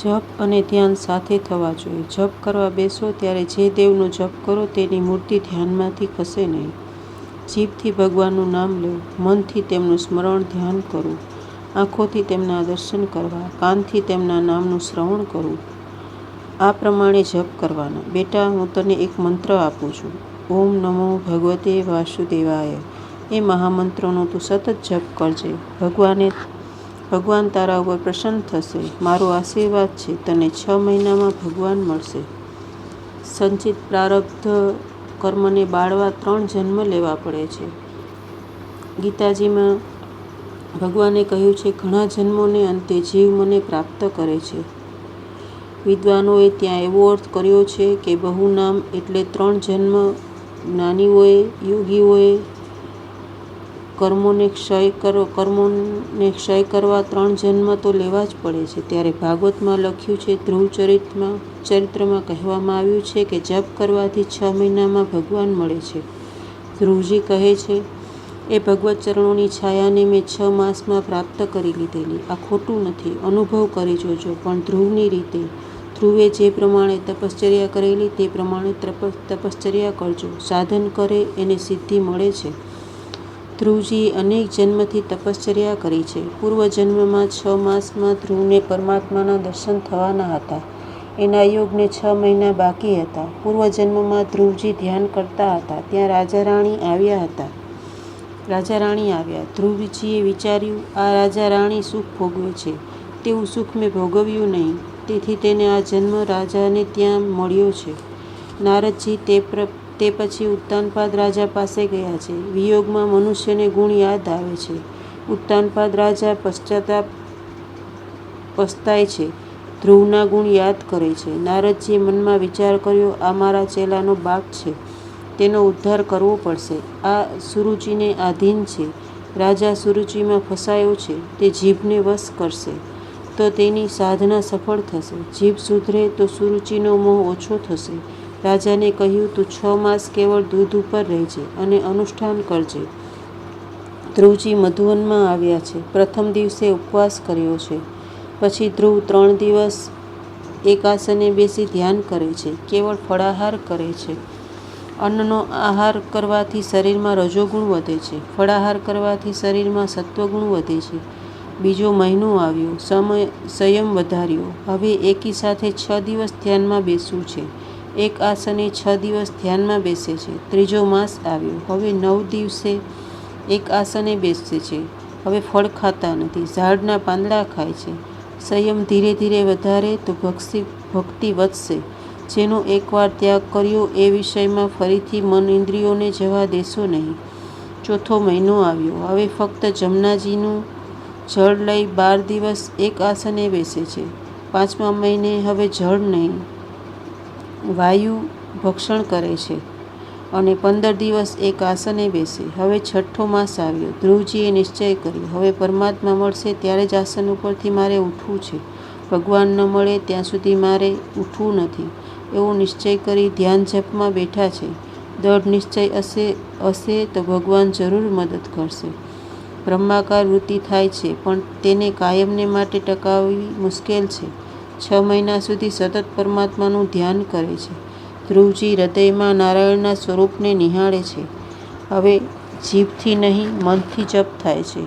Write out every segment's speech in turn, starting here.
જપ અને ધ્યાન સાથે થવા જોઈએ. જપ કરવા બેસો ત્યારે જે દેવનો જપ કરો તેની મૂર્તિ ધ્યાનમાંથી ખસે નહીં. જીભથી ભગવાનનું નામ લેવું, મનથી તેમનું સ્મરણ ધ્યાન કરવું, આંખોથી તેમના દર્શન કરવા, કાનથી તેમના નામનું શ્રવણ કરવું. આ પ્રમાણે જપ કરવાના. બેટા, હું તને એક મંત્ર આપું છું. ઓમ નમો ભગવતે વાસુદેવાય. એ મહામંત્રનો તું સતત જપ કરજે. ભગવાન તારા ઉપર પ્રસન્ન થશે. મારો આશીર્વાદ છે, તને 6 મહિનામાં ભગવાન મળશે. સંચિત પ્રારબ્ધ કર્મને બાળવા 3 જન્મ લેવા પડે છે. ગીતાજીમાં ભગવાને કહ્યું છે, ઘણા જન્મોને અંતે જીવ મને પ્રાપ્ત કરે છે. વિદ્વાનોએ ત્યાં એવો અર્થ કર્યો છે કે બહુ નામ એટલે 3 જન્મ. જ્ઞાનીઓએ, યોગીઓએ કર્મોને ક્ષય કરવા 3 જન્મ તો લેવા જ પડે છે. ત્યારે ભાગવતમાં લખ્યું છે, ધ્રુવ ચરિત્રમાં કહેવામાં આવ્યું છે કે જપ કરવાથી 6 મહિનામાં ભગવાન મળે છે. ધ્રુવજી કહે છે, એ ભગવત ચરણોની છાયાને મેં 6 માસમાં પ્રાપ્ત કરી લીધેલી. આ ખોટું નથી, અનુભવ કરી જોજો, પણ ધ્રુવની રીતે. ધ્રુવે જે પ્રમાણે તપશ્ચર્યા કરેલી તે પ્રમાણે તપશ્ચર્યા કરજો. સાધન કરે એને સિદ્ધિ મળે છે. ધ્રુવજીએ અનેક જન્મથી તપશ્ચર્યા કરી છે. પૂર્વજન્મમાં 6 માસમાં ધ્રુવને પરમાત્માના દર્શન થવાના હતા. એના યોગને 6 મહિના બાકી હતા. પૂર્વજન્મમાં ધ્રુવજી ધ્યાન કરતા હતા. ત્યાં રાજા રાણી આવ્યા. ધ્રુવજીએ વિચાર્યું, આ રાજા રાણી સુખ ભોગવે છે, તેવું સુખ મેં ભોગવ્યું નહીં, તેથી તેને આ જન્મ રાજાને ત્યાં મળ્યો છે. નારદજી તે પછી ઉત્તાનપાદ રાજા પાસે ગયા છે. વિયોગમાં મનુષ્યને ગુણ યાદ આવે છે. ઉત્તાનપાદ રાજા પસ્તાય છે, ધ્રુવના ગુણ યાદ કરે છે. નારદજીએ મનમાં વિચાર કર્યો, આ મારા ચેલાનો બાપ છે, તેનો ઉદ્ધાર કરવો પડશે. આ સુરુચિને આધીન છે. રાજા સુરુચિમાં ફસાયો છે, તે જીભને વશ કરશે તો તેની સાધના સફળ થશે. જીભ સુધરે તો સુરુચિનો મોહ ઓછો થશે. રાજાને કહ્યું, તું 6 માસ કેવળ દૂધ ઉપર રહેજે અને અનુષ્ઠાન કરજે. ધ્રુવજી મધુવનમાં આવ્યા છે. પ્રથમ દિવસે ઉપવાસ કર્યો છે. પછી ધ્રુવ 3 દિવસ એક આસને બેસી ધ્યાન કરે છે. કેવળ ફળાહાર કરે છે. અન્નનો આહાર કરવાથી શરીરમાં રજોગુણ વધે છે. ફળાહાર કરવાથી શરીરમાં સત્વગુણ વધે છે. બીજો મહિનો આવ્યો. સંયમ વધાર્યો. હવે એકી સાથે 6 દિવસ ધ્યાનમાં બેસવું છે. એક આસને 6 દિવસ ધ્યાનમાં બેસે છે. ત્રીજો માસ આવ્યો. હવે 9 દિવસે એક આસને બેસે છે. હવે ફળ ખાતા નથી, ઝાડના પાંદડા ખાય છે. સંયમ ધીરે ધીરે વધારે તો ભક્તિ વધશે. જેનો એકવાર ત્યાગ કર્યો એ વિષયમાં ફરીથી મન ઇન્દ્રિયોને જવા દેશો નહીં. ચોથો મહિનો આવ્યો. હવે ફક્ત જમનાજીનું જળ લઈ 12 દિવસ એક આસને બેસે છે. 5મા મહિને હવે જળ નહીં, વાયુ ભક્ષણ કરે છે અને 15 દિવસ એક આસને બેસે. હવે 6ઠ્ઠો માસ આવ્યો. ધ્રુવજીએ નિશ્ચય કર્યો, હવે પરમાત્મા મળશે ત્યારે જ આસન ઉપરથી મારે ઉઠવું છે. ભગવાન ન મળે ત્યાં સુધી મારે ઉઠવું નથી. એવો નિશ્ચય કરી ધ્યાન જપમાં બેઠા છે. દૃઢ નિશ્ચય હશે તો ભગવાન જરૂર મદદ કરશે. બ્રહ્માકાર વૃત્તિ થાય છે, પણ તેને કાયમને માટે ટકાવવી મુશ્કેલ છે. 6 મહિના સુધી સતત પરમાત્માનું ધ્યાન કરે છે. ધ્રુવજી હૃદયમાં નારાયણના સ્વરૂપને નિહાળે છે. હવે જીભથી નહીં, મનથી જપ થાય છે.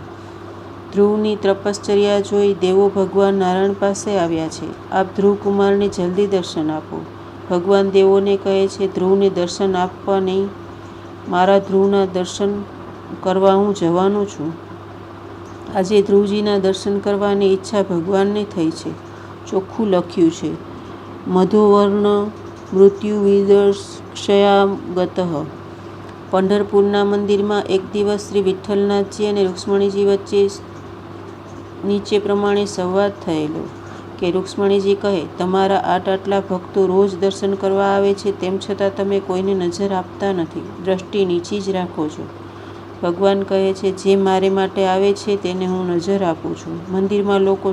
ધ્રુવની તપશ્ચર્યા જોઈ દેવો ભગવાન નારાયણ પાસે આવ્યા છે. આપ ધ્રુવકુમારને જલ્દી દર્શન આપો. ભગવાન દેવોને કહે છે, ધ્રુવને દર્શન આપવા નહીં, મારા ધ્રુવના દર્શન કરવા હું જવાનો છું. આજે ધ્રુવજીના દર્શન કરવાની ઈચ્છા ભગવાનને થઈ છે. ચોખ્ખું લખ્યું છે, મધોવર્ણ મૃત્યુ વિદર્શયાગતઃ. પંઢરપુરના મંદિરમાં એક દિવસ શ્રી વિઠ્ઠલનાથજી અને રૂક્ષ્મણીજી વચ્ચે નીચે પ્રમાણે સંવાદ થયેલો કે રૂક્ષ્મણીજી કહે, તમારા આટલા ભક્તો રોજ દર્શન કરવા આવે છે, તેમ છતાં તમે કોઈને નજર આપતા નથી, દ્રષ્ટિ નીચી જ રાખો છો. ભગવાન કહે છે, જે મારે માટે આવે છે તેને હું નજર આપું છું. મંદિરમાં લોકો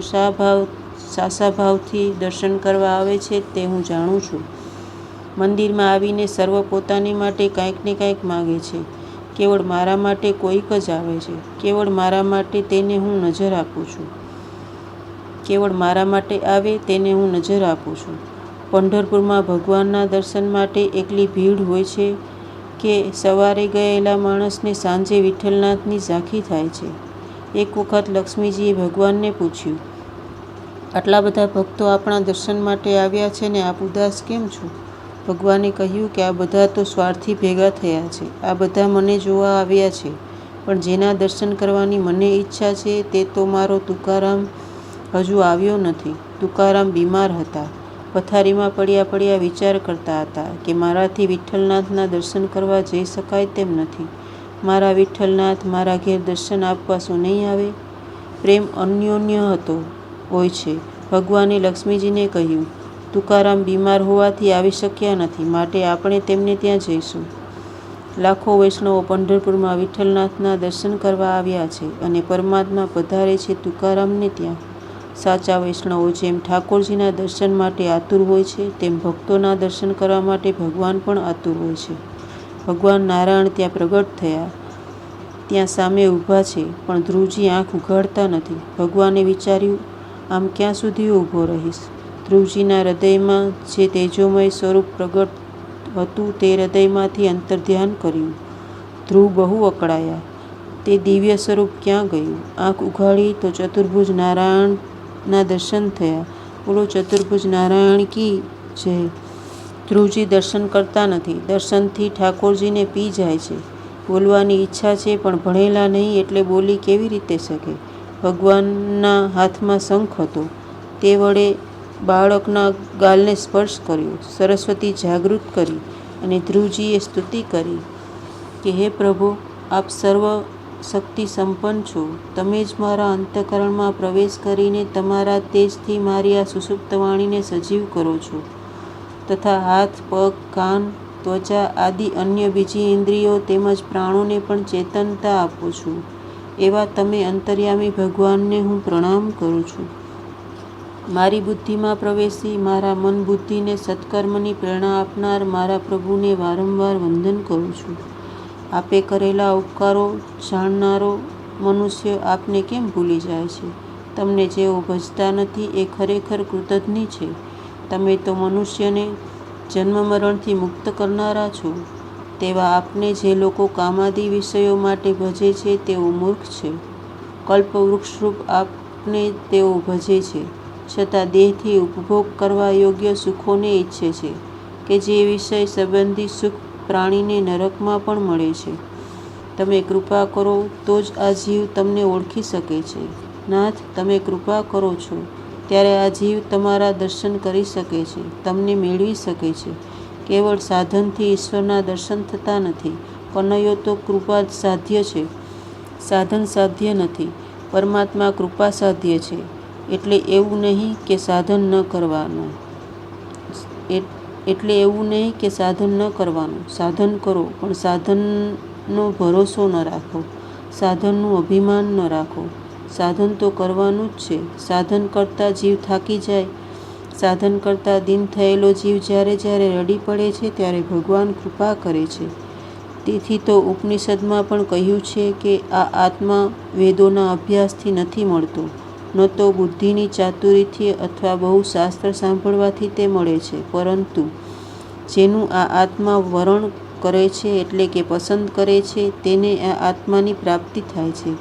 સાસા ભાવથી દર્શન કરવા આવે છે તે હું જાણું છું. મંદિરમાં આવીને સર્વ પોતાની માટે કાંઈક ને કાંઈક માગે છે. કેવળ મારા માટે કોઈક જ આવે છે. કેવળ મારા માટે તેને હું નજર આપું છું. કેવળ મારા માટે આવે તેને હું નજર આપું છું. પંઢરપુરમાં ભગવાનના દર્શન માટે એટલી ભીડ હોય છે કે સવારે ગયેલા માણસને સાંજે વિઠ્ઠલનાથની ઝાંખી થાય છે. એક વખત લક્ષ્મીજીએ ભગવાનને પૂછ્યું, આટલા બધા ભક્તો આપણા દર્શન માટે આવ્યા છે ને આપ ઉદાસ કેમ છો? ભગવાને કહ્યું કે આ બધા તો સ્વાર્થી ભેગા થયા છે. આ બધા મને જોવા આવ્યા છે, પણ જેના દર્શન કરવાની મને ઈચ્છા છે તે તો મારો તુકારામ હજુ આવ્યો નથી. તુકારામ બીમાર હતા. પથારીમાં પડ્યા પડ્યા વિચાર કરતા હતા કે મારાથી વિઠ્ઠલનાથના દર્શન કરવા જઈ શકાય તેમ નથી. મારા વિઠ્ઠલનાથ મારા ઘેર દર્શન આપવા શું નહીં આવે? પ્રેમ અન્યોન્ય હોય છે. ભગવાને લક્ષ્મીજીને કહ્યું, તુકારામ બીમાર હોવાથી આવી શક્યા નથી, માટે આપણે તેમને ત્યાં જઈશું. લાખો વૈષ્ણવો પંઢરપુરમાં વિઠ્ઠલનાથના દર્શન કરવા આવ્યા છે અને પરમાત્મા પધારે છે તુકારામને ત્યાં. સાચા વૈષ્ણવો જેમ ઠાકોરજીના દર્શન માટે આતુર હોય છે, તેમ ભક્તોના દર્શન કરવા માટે ભગવાન પણ આતુર હોય છે. ભગવાન નારાયણ ત્યાં પ્રગટ થયા, ત્યાં સામે ઊભા છે, પણ ધ્રુવજી આંખ ઉઘાડતા નથી. ભગવાને વિચાર્યું, આમ ક્યાં સુધી ઊભો રહીશ? ધ્રુવજીના હૃદયમાં જે તેજોમય સ્વરૂપ પ્રગટ હતું તે હૃદયમાંથી અંતર્ધ્યાન કર્યું. ધ્રુવ બહુ અકળાયા. તે દિવ્ય સ્વરૂપ ક્યાં ગયું? આંખ ઉઘાડી તો ચતુર્ભુજ નારાયણના દર્શન થયા. બોલો ચતુર્ભુજ નારાયણ કી જય. ધ્રુવજી દર્શન કરતા નથી. દર્શનથી ઠાકોરજીને પી જાય છે. બોલવાની ઈચ્છા છે પણ ભણેલા નહીં એટલે બોલી કેવી રીતે શકે? ભગવાનના હાથમાં શંખ હતો. તે વડે બાળકના ગાલને સ્પર્શ કર્યો. સરસ્વતી જાગૃત કરી અને ધ્રુવજીએ સ્તુતિ કરી કે હે પ્રભુ, આપ સર્વ શક્તિ સંપન્ન છો. તમે જ મારા અંતઃકરણમાં પ્રવેશ કરીને તમારા તેજથી મારી આ સુષુપ્ત વાણીને સજીવ કરો છો તથા હાથ, પગ, કાન, ત્વચા આદિ અન્ય બીજી ઇન્દ્રિયો તેમજ પ્રાણોને પણ ચેતનતા આપો છો. એવા તમે અંતર્યામી ભગવાનને હું પ્રણામ કરું છું. મારી બુદ્ધિમાં પ્રવેશી મારા મન બુદ્ધિને સત્કર્મની પ્રેરણા આપનાર મારા પ્રભુને વારંવાર વંદન કરું છું. આપે કરેલા ઉપકારો જાણનારો મનુષ્ય આપને કેમ ભૂલી જાય છે? તમને જેઓ ભજતા નથી એ ખરેખર કૃતજ્ઞ છે. તમે તો મનુષ્યને જન્મ મરણથી મુક્ત કરનારા છો. તેવા આપને જે લોકો કામાદિ વિષયો માટે ભજે છે તેઓ મૂર્ખ છે. કલ્પવૃક્ષરૂપ આપને તેઓ ભજે છે, છતાં દેહથી ઉપભોગ કરવા યોગ્ય સુખોને ઈચ્છે છે કે જે વિષય સંબંધી સુખ પ્રાણીને નરકમાં પણ મળે છે. તમે કૃપા કરો તો જ આ જીવ તમને ઓળખી શકે છે. નાથ, તમે કૃપા કરો છો ત્યારે આ જીવ તમારા દર્શન કરી શકે છે, તમને મેળવી શકે છે. કેવળ સાધનથી ઈશ્વરના દર્શન થતા નથી. કનૈયો તો કૃપા સાધ્ય છે, સાધન સાધ્ય નથી. પરમાત્મા કૃપા સાધ્ય છે. એટલે એવું નહીં કે સાધન ન કરવાનું. સાધન કરો, પણ સાધનનો ભરોસો ન રાખો. સાધનનું અભિમાન ન રાખો. સાધન તો કરવાનું જ છે. સાધન કરતા જીવ થાકી જાય. સાધન કરતા દિન થયેલો જીવ જ્યારે જ્યારે રડી પડે છે ત્યારે ભગવાન કૃપા કરે છે. તેથી તો ઉપનિષદમાં પણ કહ્યું છે કે આ આત્મા વેદોના અભ્યાસથી નથી મળતો, ન તો બુદ્ધિની ચાતુરીથી અથવા બહુ શાસ્ત્ર સાંભળવાથી તે મળે છે, પરંતુ જેનું આ આત્મા વરણ કરે છે એટલે કે પસંદ કરે છે તેને આ આત્માની પ્રાપ્તિ થાય છે.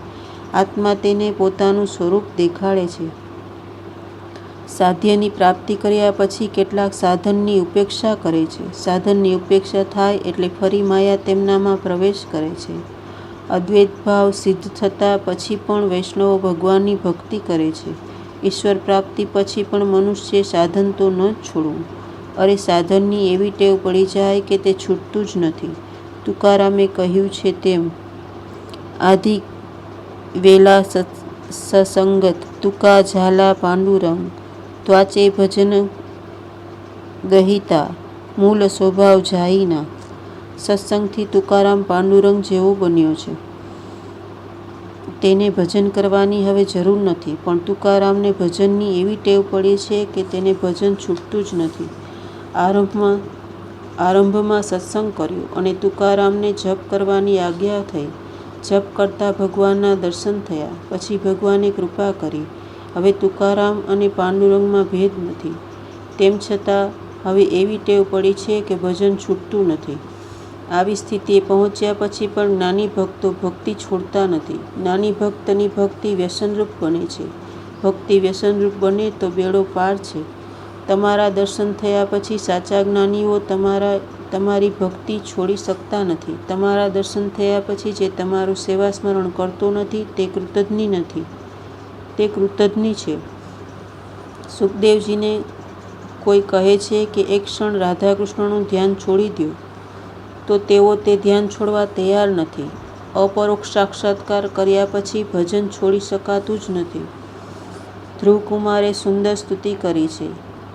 આત્મા તેને પોતાનું સ્વરૂપ દેખાડે છે. સાધ્યની પ્રાપ્તિ કર્યા પછી કેટલાક સાધનની ઉપેક્ષા કરે છે. સાધનની ઉપેક્ષા થાય એટલે ફરી માયા તેમનામાં પ્રવેશ કરે છે. અદ્વૈત ભાવ સિદ્ધ થતાં પછી પણ વૈષ્ણવો ભગવાનની ભક્તિ કરે છે. ઈશ્વર પ્રાપ્તિ પછી પણ મનુષ્ય સાધન તો ન જ છોડવું. અરે સાધનની એવી ટેવ પડી જાય કે તે છૂટતું જ નથી. તુકારામે કહ્યું છે તેમ, આધિ વેલા સસંગત તુકા ઝાલા પાંડુરંગ ત્વાચે ભજન ગહિતા મૂળ સ્વભાવ જાઈના. સત્સંગથી તુકારામ પાંડુરંગ જેવો બન્યો છે. તેને ભજન કરવાની હવે જરૂર નથી, પણ તુકારામને ભજનની એવી ટેવ પડી છે કે તેને ભજન છૂટતું જ નથી. આરંભમાં સત્સંગ કર્યો અને તુકારામને જપ કરવાની આજ્ઞા થઈ. જપ કરતાં ભગવાનના દર્શન થયા. પછી ભગવાને કૃપા કરી હવે તુકારામ અને પાંડુરંગમાં ભેદ નથી. તેમ છતાં હવે એવી ટેવ પડી છે કે ભજન છૂટતું નથી. આવી સ્થિતિએ પહોંચ્યા પછી પણ જ્ઞાની ભક્તો ભક્તિ છોડતા નથી. જ્ઞાની ભક્તની ભક્તિ વ્યસનરૂપ બને છે. ભક્તિ વ્યસનરૂપ બને તો બેડો પાર છે. તમારા દર્શન થયા પછી સાચા જ્ઞાનીઓ તમારી ભક્તિ છોડી શકતા નથી. તમારા દર્શન થયા પછી જે તમારું સેવા સ્મરણ કરતો નથી તે કૃતજ્ઞ છે. સુખદેવજીને કોઈ કહે છે કે એક ક્ષણ રાધાકૃષ્ણનું ધ્યાન છોડી દો, તો તેઓ તે ધ્યાન છોડવા તૈયાર નથી. અપરોક્ષ સાક્ષાત્કાર કર્યા પછી ભજન છોડી શકાતું જ નથી. ધ્રુવકુમારે સુંદર સ્તુતિ કરી છે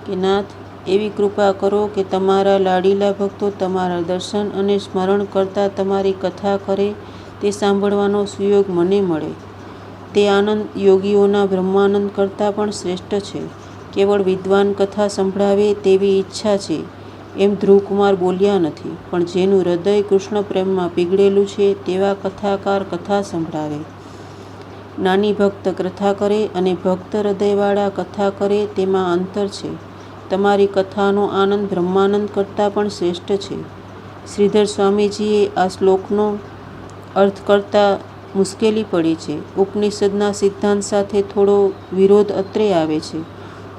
કે નાથ, એવી કૃપા કરો કે તમારા લાડીલા ભક્તો તમારા દર્શન અને સ્મરણ કરતાં તમારી કથા કરે તે સાંભળવાનો સુયોગ મને મળે. તે આનંદ યોગીઓના બ્રહ્માનંદ કરતાં પણ શ્રેષ્ઠ છે. કેવળ વિદ્વાન કથા સંભળાવે તેવી ઈચ્છા છે એમ ધ્રુવકુમાર બોલ્યા નથી, પણ જેનું હૃદય કૃષ્ણ પ્રેમમાં પીગળેલું છે તેવા કથાકાર કથા સંભળાવે. જ્ઞાની ભક્ત કથા કરે અને ભક્ત હૃદયવાળા કથા કરે તેમાં અંતર છે. તમારી કથાનો આનંદ બ્રહ્માનંદ કરતાં પણ શ્રેષ્ઠ છે. શ્રીધર સ્વામીજીએ આ શ્લોકનો અર્થ કરતાં મુશ્કેલી પડી છે. ઉપનિષદના સિદ્ધાંત સાથે થોડો વિરોધ અત્રે આવે છે.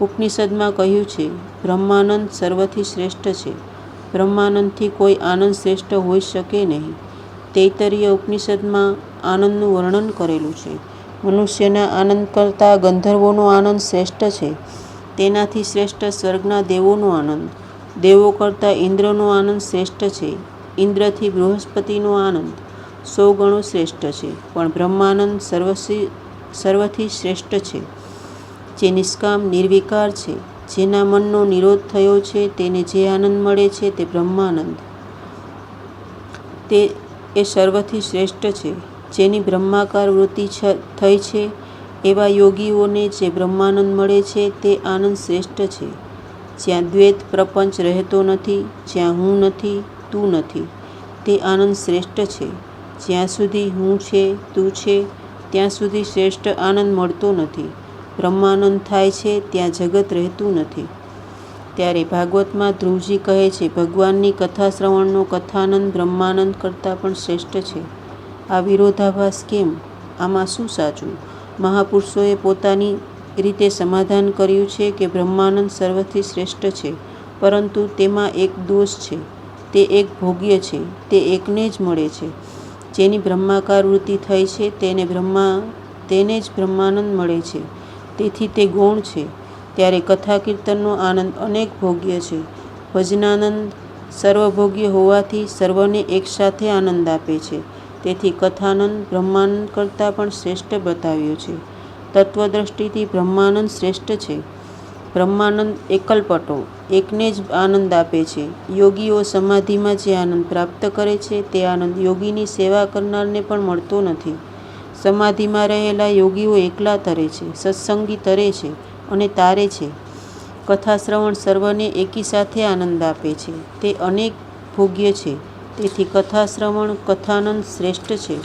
ઉપનિષદમાં કહ્યું છે બ્રહ્માનંદ સર્વથી શ્રેષ્ઠ છે. બ્રહ્માનંદથી કોઈ આનંદ શ્રેષ્ઠ હોઈ શકે નહીં. તૈત્તરીય ઉપનિષદમાં આનંદનું વર્ણન કરેલું છે. મનુષ્યના આનંદ કરતાં ગંધર્વોનો આનંદ શ્રેષ્ઠ છે. તેનાથી શ્રેષ્ઠ સ્વર્ગના દેવોનો આનંદ. દેવો કરતાં ઇન્દ્રનો આનંદ શ્રેષ્ઠ છે. ઇન્દ્રથી બૃહસ્પતિનો આનંદ 100 ગણો શ્રેષ્ઠ છે. પણ બ્રહ્માનંદ સર્વથી શ્રેષ્ઠ છે. જે નિષ્કામ નિર્વિકાર છે, જેના મનનો નિરોધ થયો છે, તેને જે આનંદ મળે છે તે બ્રહ્માનંદ. તે એ સર્વથી શ્રેષ્ઠ છે. જેની બ્રહ્માકાર વૃત્તિ થઈ છે એવા યોગીઓને જે બ્રહ્માનંદ મળે છે તે આનંદ શ્રેષ્ઠ છે. જ્યાં દ્વૈત પ્રપંચ રહેતો નથી, જ્યાં હું નથી, તું નથી, તે આનંદ શ્રેષ્ઠ છે. જ્યાં સુધી હું છે, તું છે, ત્યાં સુધી શ્રેષ્ઠ આનંદ મળતો નથી. બ્રહ્માનંદ થાય છે ત્યાં જગત રહેતું નથી. ત્યારે ભાગવતમાં ધ્રુવજી કહે છે ભગવાનની કથા શ્રવણનો કથાનંદ બ્રહ્માનંદ કરતાં પણ શ્રેષ્ઠ છે. આ વિરોધાભાસ કેમ? આમાં શું સાચું? મહાપુરુષોએ પોતાની રીતે સમાધાન કર્યું છે કે બ્રહ્માનંદ સર્વથી શ્રેષ્ઠ છે, પરંતુ તેમાં એક દોષ છે. તે એક ભોગ્ય છે. તે એકને જ મળે છે. જેની બ્રહ્માકાર વૃત્તિ થઈ છે તેને જ બ્રહ્માનંદ મળે છે. તેથી તે ગૌણ છે. ત્યારે કથા કીર્તનનો આનંદ અનેક ભોગ્ય છે. ભજનાનંદ સર્વભોગ્ય હોવાથી સર્વને એકસાથે આનંદ આપે છે. તેથી કથાનંદ બ્રહ્માનંદ કરતાં પણ શ્રેષ્ઠ બતાવ્યો છે. તત્વદ્રષ્ટિથી બ્રહ્માનંદ શ્રેષ્ઠ છે. બ્રહ્માનંદ એકલપટો, એકને જ આનંદ આપે છે. યોગીઓ સમાધિમાં જે આનંદ પ્રાપ્ત કરે છે તે આનંદ યોગીની સેવા કરનારને પણ મળતો નથી. સમાધિમાં રહેલા યોગીઓ એકલા તરે છે, સત્સંગી તરે છે અને તારે છે. કથા શ્રવણ સર્વને એકી સાથે આનંદ આપે છે. તે અનેક ભોગ્ય છે. તેથી કથા શ્રવણ કથાનંદ શ્રેષ્ઠ છે.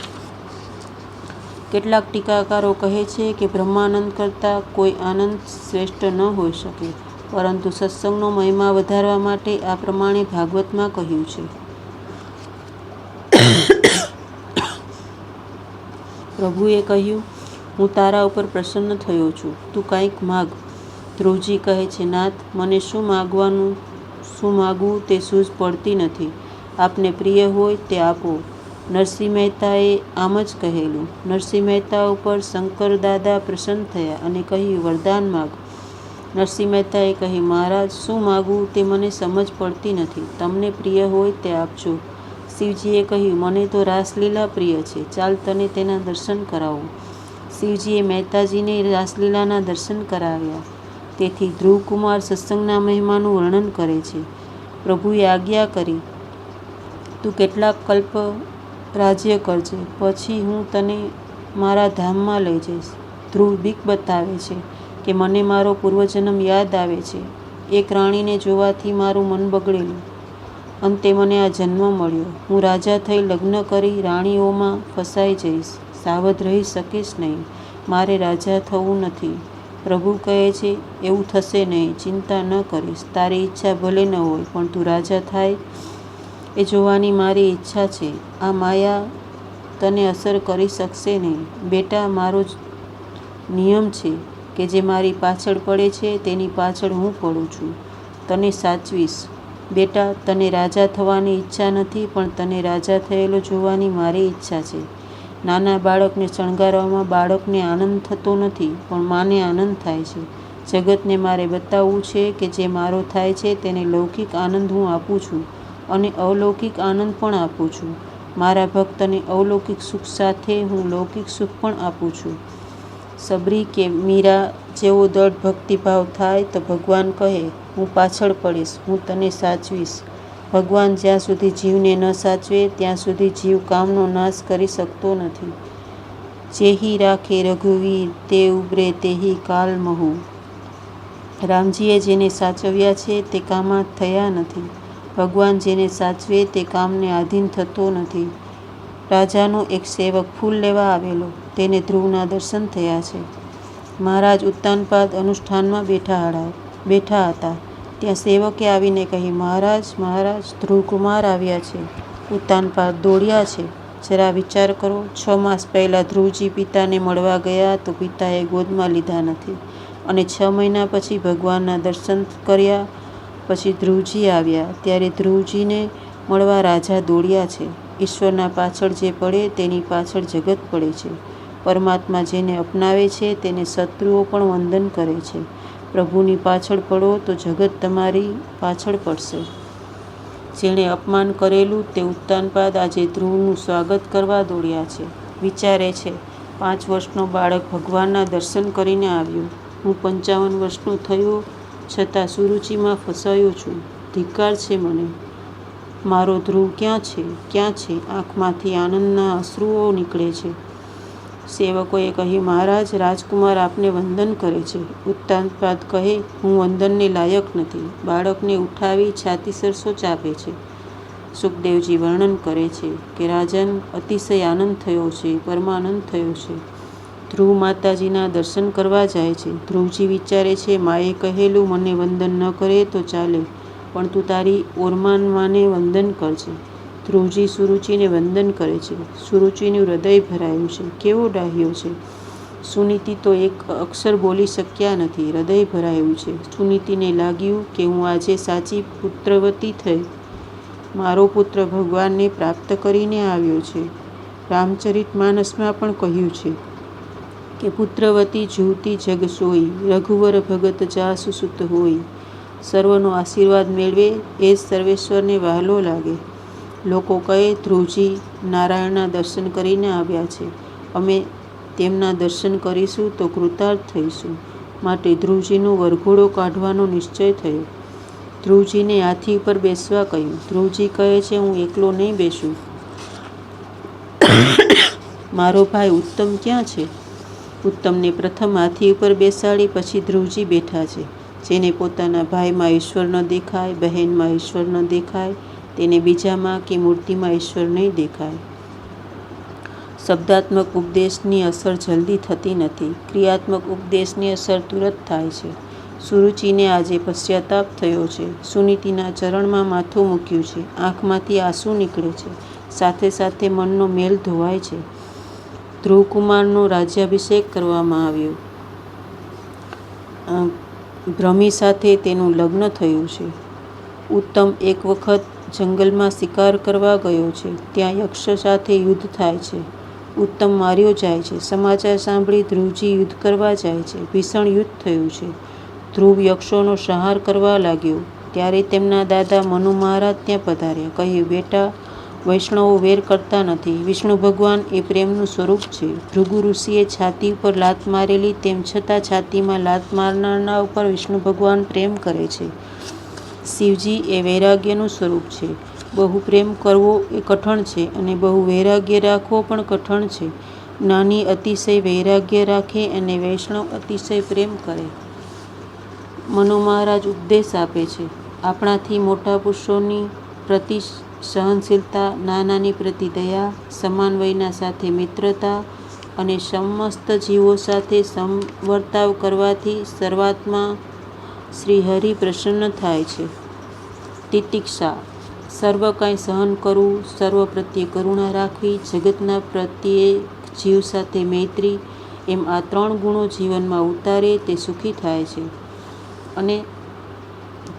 કેટલાક ટીકાકારો કહે છે કે બ્રહ્માનંદ કરતાં કોઈ આનંદ શ્રેષ્ઠ ન હોઈ શકે, પરંતુ સત્સંગનો મહિમા વધારવા માટે આ પ્રમાણે ભાગવતમાં કહ્યું છે. પ્રભુએ કહ્યું, હું તારા ઉપર પ્રસન્ન થયો છું. તું કંઈક માગ. ધ્રુવજી કહે છે નાથ, મને શું માગવું તે સૂઝ પડતી નથી. આપને પ્રિય હોય તે આપો. નરસિંહ મહેતાએ આમ જ કહેલું. નરસિંહ મહેતા ઉપર શંકરદાદા પ્રસન્ન થયા અને કહ્યું વરદાન માગ. નરસિંહ મહેતાએ કહ્યું મહારાજ, શું માગવું તે મને સમજ પડતી નથી. તમને પ્રિય હોય તે આપજો. શિવજીએ કહ્યું મને તો રાસલીલા પ્રિય છે. ચાલ તને તેના દર્શન કરાવું. શિવજીએ મહેતાજીને રાસલીલાના દર્શન કરાવ્યા. તેથી ધ્રુવકુમાર સત્સંગના મહિમાનું વર્ણન કરે છે. પ્રભુએ આજ્ઞા કરી, તું કેટલાક કલ્પ રાજ્ય કરજે, પછી હું તને મારા ધામમાં લઈ જઈશ. ધ્રુવ બીક બતાવે છે કે મને મારો પૂર્વજન્મ યાદ આવે છે. એક રાણીને જોવાથી મારું મન બગડેલું. અંતે મને આ જન્મ મળ્યો. હું રાજા થઈ લગ્ન કરી રાણીઓમાં ફસાઈ જઈશ. સાવધ રહી શકીશ નહીં. મારે રાજા થવું નથી. પ્રભુ કહે છે, એવું થશે નહીં, ચિંતા ન કરીશ. તારી ઈચ્છા ભલે ન હોય, પણ તું રાજા થાય એ જોવાની મારી ઈચ્છા છે. આ માયા તને અસર કરી શકશે નહીં. બેટા, મારો જ નિયમ છે કે જે મારી પાછળ પડે છે તેની પાછળ હું પડું છું. તને સાચવીશ. બેટા, તને રાજા થવાની ઈચ્છા નથી, પણ તને રાજા થયેલો જોવાની મારી ઈચ્છા છે. નાના બાળકને શણગારવામાં બાળકને આનંદ થતો નથી, પણ માને આનંદ થાય છે. જગતને મારે બતાવવું છે કે જે મારો થાય છે તેને લૌકિક આનંદ હું આપું છું અને અલૌકિક આનંદ પણ આપું છું. મારા ભક્તને અલૌકિક સુખ સાથે હું લૌકિક સુખ પણ આપું છું. સબરી કે મીરા જેવો દૃઢ ભક્તિભાવ થાય તો ભગવાન કહે, હું પાછળ પડીશ, હું તને સાચવીશ. ભગવાન જ્યાં સુધી જીવને ન સાચવે ત્યાં સુધી જીવ કામનો નાશ કરી શકતો નથી. જેહી રાખે રઘુવીર તે ઉબરે તેહી કાલ મહુ. રામજીએ જેને સાચવ્યા છે તે કામમાં થયા નથી. ભગવાન જેને સાચવે તે કામને આધીન થતો નથી. રાજાનો એક સેવક ફૂલ લેવા આવેલો. તેને ધ્રુવના દર્શન થયા છે. મહારાજ ઉત્તાનપાદ અનુષ્ઠાનમાં બેઠા હતા. ત્યાં સેવકે આવીને કહ્યું, મહારાજ, મહારાજ, ધ્રુવકુમાર આવ્યા છે. ઉત્તાનપાદ દોડ્યા છે. જરા વિચાર કરો, 6 માસ પહેલાં ધ્રુવજી પિતાને મળવા ગયા તો પિતાએ ગોદમાં લીધા નથી, અને 6 મહિના પછી ભગવાનના દર્શન કર્યા. પછી ધ્રુવજી આવ્યા, ત્યારે ધ્રુવજીને મળવા રાજા દોડ્યા છે. ઈશ્વરના પાછળ જે પડે તેની પાછળ જગત પડે છે. પરમાત્મા જેને અપનાવે છે તેને શત્રુઓ પણ વંદન કરે છે. પ્રભુની પાછળ પડો તો જગત તમારી પાછળ પડશે. જેણે અપમાન કરેલું તે ઉત્તાનપાદ આજે ધ્રુવનું સ્વાગત કરવા દોડ્યા છે. વિચારે છે, 5 વર્ષનો બાળક ભગવાનના દર્શન કરીને આવ્યો. હું 55 વર્ષનો થયો છતાં સુરુચિમાં ફસાયો છું. ધિક્કાર છે મને. મારો ધ્રુવ ક્યાં છે? ક્યાં છે? આંખમાંથી આનંદના અશ્રુઓ નીકળે છે. સેવકોએ કહ્યું, મહારાજ, રાજકુમાર આપને વંદન કરે છે. ઉત્તાનપાદ કહે, હું વંદનને લાયક નથી. બાળકને ઉઠાવી છાતી સરસો ચાપે છે. સુખદેવજી વર્ણન કરે છે કે રાજન અતિશય આનંદ થયો છે, પરમાનંદ થયો છે. ધ્રુવ માતાજીના દર્શન કરવા જાય છે. ધ્રુવજી વિચારે છે, માએ કહેલું મને વંદન ન કરે તો ચાલે, પણ તું તારી ઓરમાન માને વંદન કરજે. ધ્રુવજી સુરુચિને વંદન કરે છે. સુરુચિનું હૃદય ભરાયું છે. કેવો ડાહ્યો છે! સુનીતિ તો એક અક્ષર બોલી શક્યા નથી. હૃદય ભરાયું છે. સુનીતિને લાગ્યું કે હું આજે સાચી પુત્રવતી થઈ. મારો પુત્ર ભગવાનને પ્રાપ્ત કરીને આવ્યો છે. રામચરિતમાનસમાં પણ કહ્યું છે કે પુત્રવતી જુવતી જગ સોઈ, રઘુવર ભગત જાસુ સુત હોય. સર્વનો આશીર્વાદ મેળવે એ જ સર્વેશ્વરને વહાલો લાગે. લોકો કહે, ધ્રુવજી નારાયણના દર્શન કરીને આવ્યા છે. અમે તેમના દર્શન કરીશું તો કૃતાર્થ થઈશું. માટે ધ્રુવજીનો વરઘોડો કાઢવાનો નિશ્ચય થયો. ધ્રુવજીને હાથી ઉપર બેસવા કહ્યું. ધ્રુવજી કહે છે, હું એકલો નહીં બેસું. મારો ભાઈ ઉત્તમ ક્યાં છે? ઉત્તમને પ્રથમ હાથી ઉપર બેસાડી પછી ધ્રુવજી બેઠા છે. જેને પોતાના ભાઈમાં ઈશ્વર ન દેખાય, બહેનમાં ઈશ્વર ન દેખાય, તેને બીજામાં કે મૂર્તિમાં ઈશ્વર નહીં દેખાય. શબ્દાત્મક ઉપદેશની અસર જલ્દી થતી નથી. ક્રિયાત્મક ઉપદેશની અસર તુરત થાય છે. સુરુચિને આજે પશ્ચાતાપ થયો છે. સુનીતિના ચરણમાં માથું મૂક્યું છે. આંખમાંથી આંસુ નીકળે છે. સાથે સાથે મનનો મેલ ધોવાય છે. ધ્રુવકુમારનો રાજ્યાભિષેક કરવામાં આવ્યો. ભ્રમી સાથે તેનું લગ્ન થયું છે. ઉત્તમ એક વખત જંગલમાં શિકાર કરવા ગયો છે. ત્યાં યક્ષ સાથે યુદ્ધ થાય છે. ઉત્તમ માર્યો જાય છે. સમાચાર સાંભળી ધ્રુવજી યુદ્ધ કરવા જાય છે. ભીષણ યુદ્ધ થયું છે. ધ્રુવ યક્ષોનો સંહાર કરવા લાગ્યો. ત્યારે તેમના દાદા મનુ મહારાજ ત્યાં પધાર્યા. કહ્યું, બેટા, વૈષ્ણવો વેર કરતા નથી. વિષ્ણુ ભગવાન એ પ્રેમનું સ્વરૂપ છે. ભૃગુ ઋષિએ છાતી ઉપર લાત મારેલી, તેમ છતાં છાતીમાં લાત મારનારના ઉપર વિષ્ણુ ભગવાન પ્રેમ કરે છે. શિવજી એ વૈરાગ્યનું સ્વરૂપ છે. બહુ પ્રેમ કરવો એ કઠણ છે અને બહુ વૈરાગ્ય રાખવો પણ કઠણ છે. જ્ઞાની અતિશય વૈરાગ્ય રાખે અને વૈષ્ણવ અતિશય પ્રેમ કરે. મનુ મહારાજ ઉપદેશ આપે છે. આપણાથી મોટા પુરુષોની પ્રતિ સહનશીલતા, નાનાની પ્રતિ દયા, સમાન વયના સાથે મિત્રતા, અને સમસ્ત જીવો સાથે સમવર્તાવ કરવાથી શરૂઆતમાં શ્રીહરિ પ્રસન્ન થાય છે. તિતિક્ષા સર્વ કાંઈ સહન કરવું, સર્વ પ્રત્યે કરુણા રાખવી, જગતના પ્રત્યેક જીવ સાથે મૈત્રી, એમ આ 3 ગુણો જીવનમાં ઉતારે તે સુખી થાય છે અને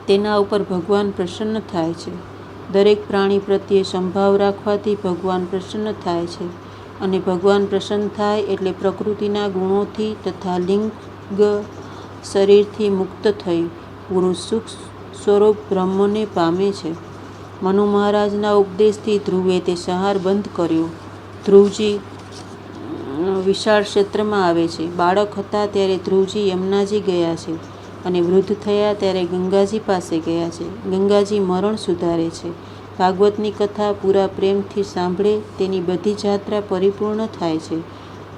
તેના ઉપર ભગવાન પ્રસન્ન થાય છે. દરેક પ્રાણી પ્રત્યે સંભાવ રાખવાથી ભગવાન પ્રસન્ન થાય છે અને ભગવાન પ્રસન્ન થાય એટલે પ્રકૃતિના ગુણોથી તથા લિંગ શરીરથી મુક્ત થઈ પુરુષ સુખ સ્વરૂપ બ્રહ્મને પામે છે. મનુ મહારાજના ઉપદેશથી ધ્રુવે તે સંહાર બંધ કર્યો. ધ્રુવજી વિશાળ ક્ષેત્રમાં આવે છે. બાળક હતા ત્યારે ધ્રુવજી યમુનાજી ગયા છે અને વૃદ્ધ થયા ત્યારે ગંગાજી પાસે ગયા છે. ગંગાજી મરણ સુધારે છે. ભાગવતની કથા પૂરા પ્રેમથી સાંભળે તેની બધી જાત્રા પરિપૂર્ણ થાય છે.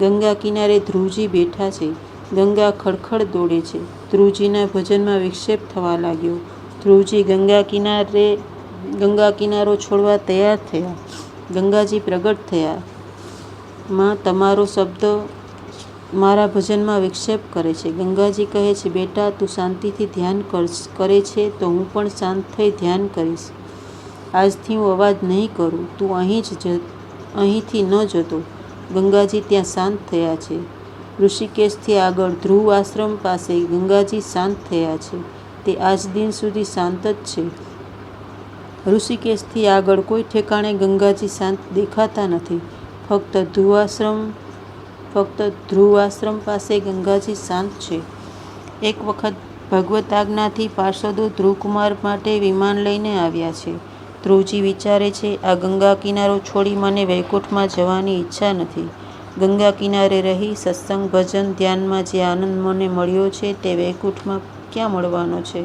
ગંગા કિનારે ધ્રુવજી બેઠા છે. ગંગા ખડખડ દોડે છે. ધ્રુવજીના ભજનમાં વિક્ષેપ થવા લાગ્યો. ધ્રુવજી ગંગા કિનારો છોડવા તૈયાર થયા. ગંગાજી પ્રગટ થયા. માં, તમારો શબ્દ મારા ભજનમાં વિક્ષેપ કરે છે. ગંગાજી કહે છે, બેટા, તું શાંતિથી ધ્યાન કરે છે તો હું પણ શાંત થઈ ધ્યાન કરીશ. આજથી હું અવાજ નહીં કરું. તું અહીંથી ન જતો. ગંગાજી ત્યાં શાંત થયા છે. ઋષિકેશથી આગળ ધ્રુવ આશ્રમ પાસે ગંગાજી શાંત થયા છે. તે આજ દિન સુધી શાંત જ છે. ઋષિકેશથી આગળ કોઈ ઠેકાણે ગંગાજી શાંત દેખાતા નથી. ફક્ત ધ્રુવ આશ્રમ પાસે ગંગાજી શાંત છે. એક વખત ભગવત આજ્ઞાથી પાર્ષદો ધ્રુવકુમાર માટે વિમાન લઈને આવ્યા છે. ધ્રુવજી વિચારે છે, આ ગંગા કિનારો છોડી મને વૈકુંઠમાં જવાની ઈચ્છા નથી. ગંગા કિનારે રહી સત્સંગ, ભજન, ધ્યાનમાં જે આનંદ મને મળ્યો છે તે વૈકુંઠમાં ક્યાં મળવાનો છે?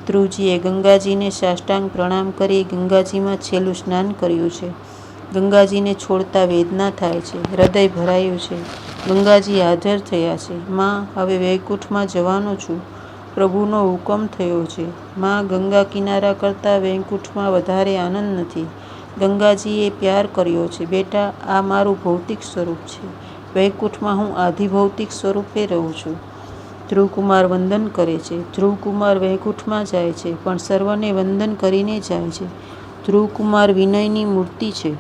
ધ્રુવજીએ ગંગાજીને સાષ્ટાંગ પ્રણામ કરી ગંગાજીમાં છેલ્લું સ્નાન કર્યું છે. ગંગાજીને છોડતા વેદના થાય છે. હૃદય ભરાયું છે. ગંગાજી હાજર થયા છે. માં, હવે વૈકુંઠમાં જવાનો છું. પ્રભુનો હુકમ થયો છે. માં, ગંગા કિનારા કરતાં વૈકુંઠમાં વધારે આનંદ નથી. ગંગાજીએ પ્યાર કર્યો છે. બેટા, આ મારું ભૌતિક સ્વરૂપ છે. વૈકુંઠમાં હું આધિભૌતિક સ્વરૂપે રહું છું. ધ્રુવકુમાર વંદન કરે છે. ધ્રુવકુમાર વૈકુંઠમાં જાય છે પણ સર્વને વંદન કરીને જાય છે. ધ્રુવકુમાર વિનયની મૂર્તિ છે.